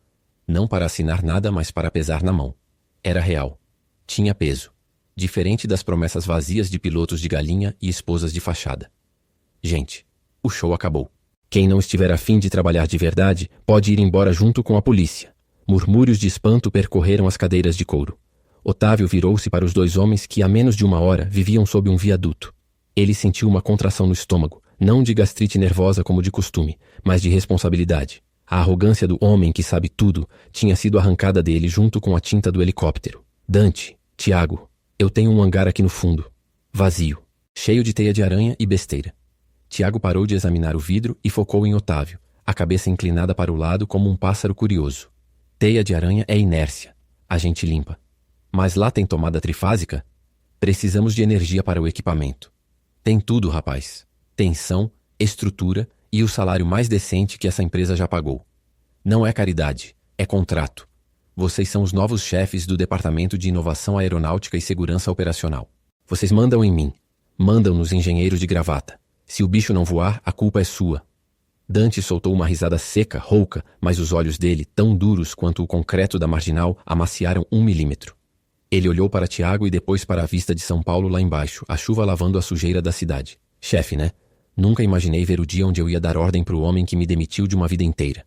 Não para assinar nada, mas para pesar na mão. Era real. Tinha peso. Diferente das promessas vazias de pilotos de galinha e esposas de fachada. Gente, o show acabou. Quem não estiver a fim de trabalhar de verdade pode ir embora junto com a polícia. Murmúrios de espanto percorreram as cadeiras de couro. Otávio virou-se para os dois homens que há menos de uma hora viviam sob um viaduto. Ele sentiu uma contração no estômago, não de gastrite nervosa como de costume, mas de responsabilidade. A arrogância do homem que sabe tudo tinha sido arrancada dele junto com a tinta do helicóptero. Dante, Tiago, eu tenho um hangar aqui no fundo. Vazio, cheio de teia de aranha e besteira. Tiago parou de examinar o vidro e focou em Otávio, a cabeça inclinada para o lado como um pássaro curioso. Teia de aranha é inércia. A gente limpa. Mas lá tem tomada trifásica? Precisamos de energia para o equipamento. Tem tudo, rapaz. Tensão, estrutura e o salário mais decente que essa empresa já pagou. Não é caridade, é contrato. Vocês são os novos chefes do Departamento de Inovação Aeronáutica e Segurança Operacional. Vocês mandam em mim. Mandam nos engenheiros de gravata. Se o bicho não voar, a culpa é sua. Dante soltou uma risada seca, rouca, mas os olhos dele, tão duros quanto o concreto da marginal, amaciaram 1 milímetro. Ele olhou para Tiago e depois para a vista de São Paulo lá embaixo, a chuva lavando a sujeira da cidade. Chefe, né? Nunca imaginei ver o dia onde eu ia dar ordem para o homem que me demitiu de uma vida inteira.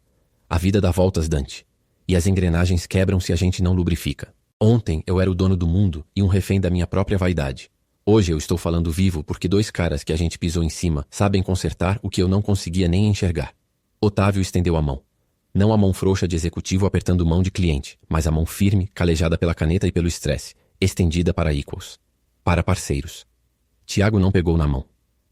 A vida dá voltas, Dante. E as engrenagens quebram se a gente não lubrifica. Ontem eu era o dono do mundo e um refém da minha própria vaidade. Hoje eu estou falando vivo porque 2 caras que a gente pisou em cima sabem consertar o que eu não conseguia nem enxergar. Otávio estendeu a mão. Não a mão frouxa de executivo apertando mão de cliente, mas a mão firme, calejada pela caneta e pelo estresse, estendida para equals. Para parceiros. Tiago não pegou na mão.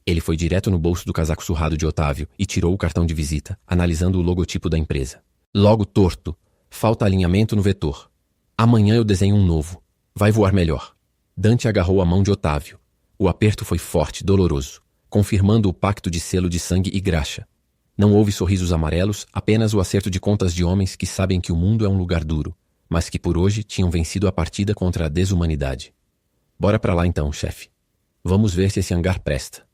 Ele foi direto no bolso do casaco surrado de Otávio e tirou o cartão de visita, analisando o logotipo da empresa. Logo torto. Falta alinhamento no vetor. Amanhã eu desenho um novo. Vai voar melhor. Dante agarrou a mão de Otávio. O aperto foi forte, doloroso, confirmando o pacto de selo de sangue e graxa. Não houve sorrisos amarelos, apenas o acerto de contas de homens que sabem que o mundo é um lugar duro, mas que por hoje tinham vencido a partida contra a desumanidade. Bora pra lá então, chefe. Vamos ver se esse hangar presta.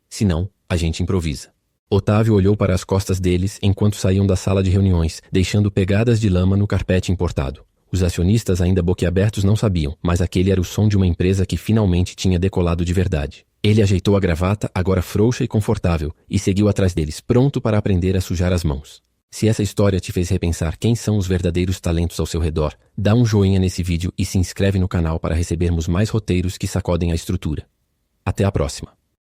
Se não, a gente improvisa. Otávio olhou para as costas deles enquanto saíam da sala de reuniões, deixando pegadas de lama no carpete importado. Os acionistas ainda boquiabertos não sabiam, mas aquele era o som de uma empresa que finalmente tinha decolado de verdade. Ele ajeitou a gravata, agora frouxa e confortável, e seguiu atrás deles, pronto para aprender a sujar as mãos. Se essa história te fez repensar quem são os verdadeiros talentos ao seu redor, dá um joinha nesse vídeo e se inscreve no canal para recebermos mais roteiros que sacodem a estrutura. Até a próxima.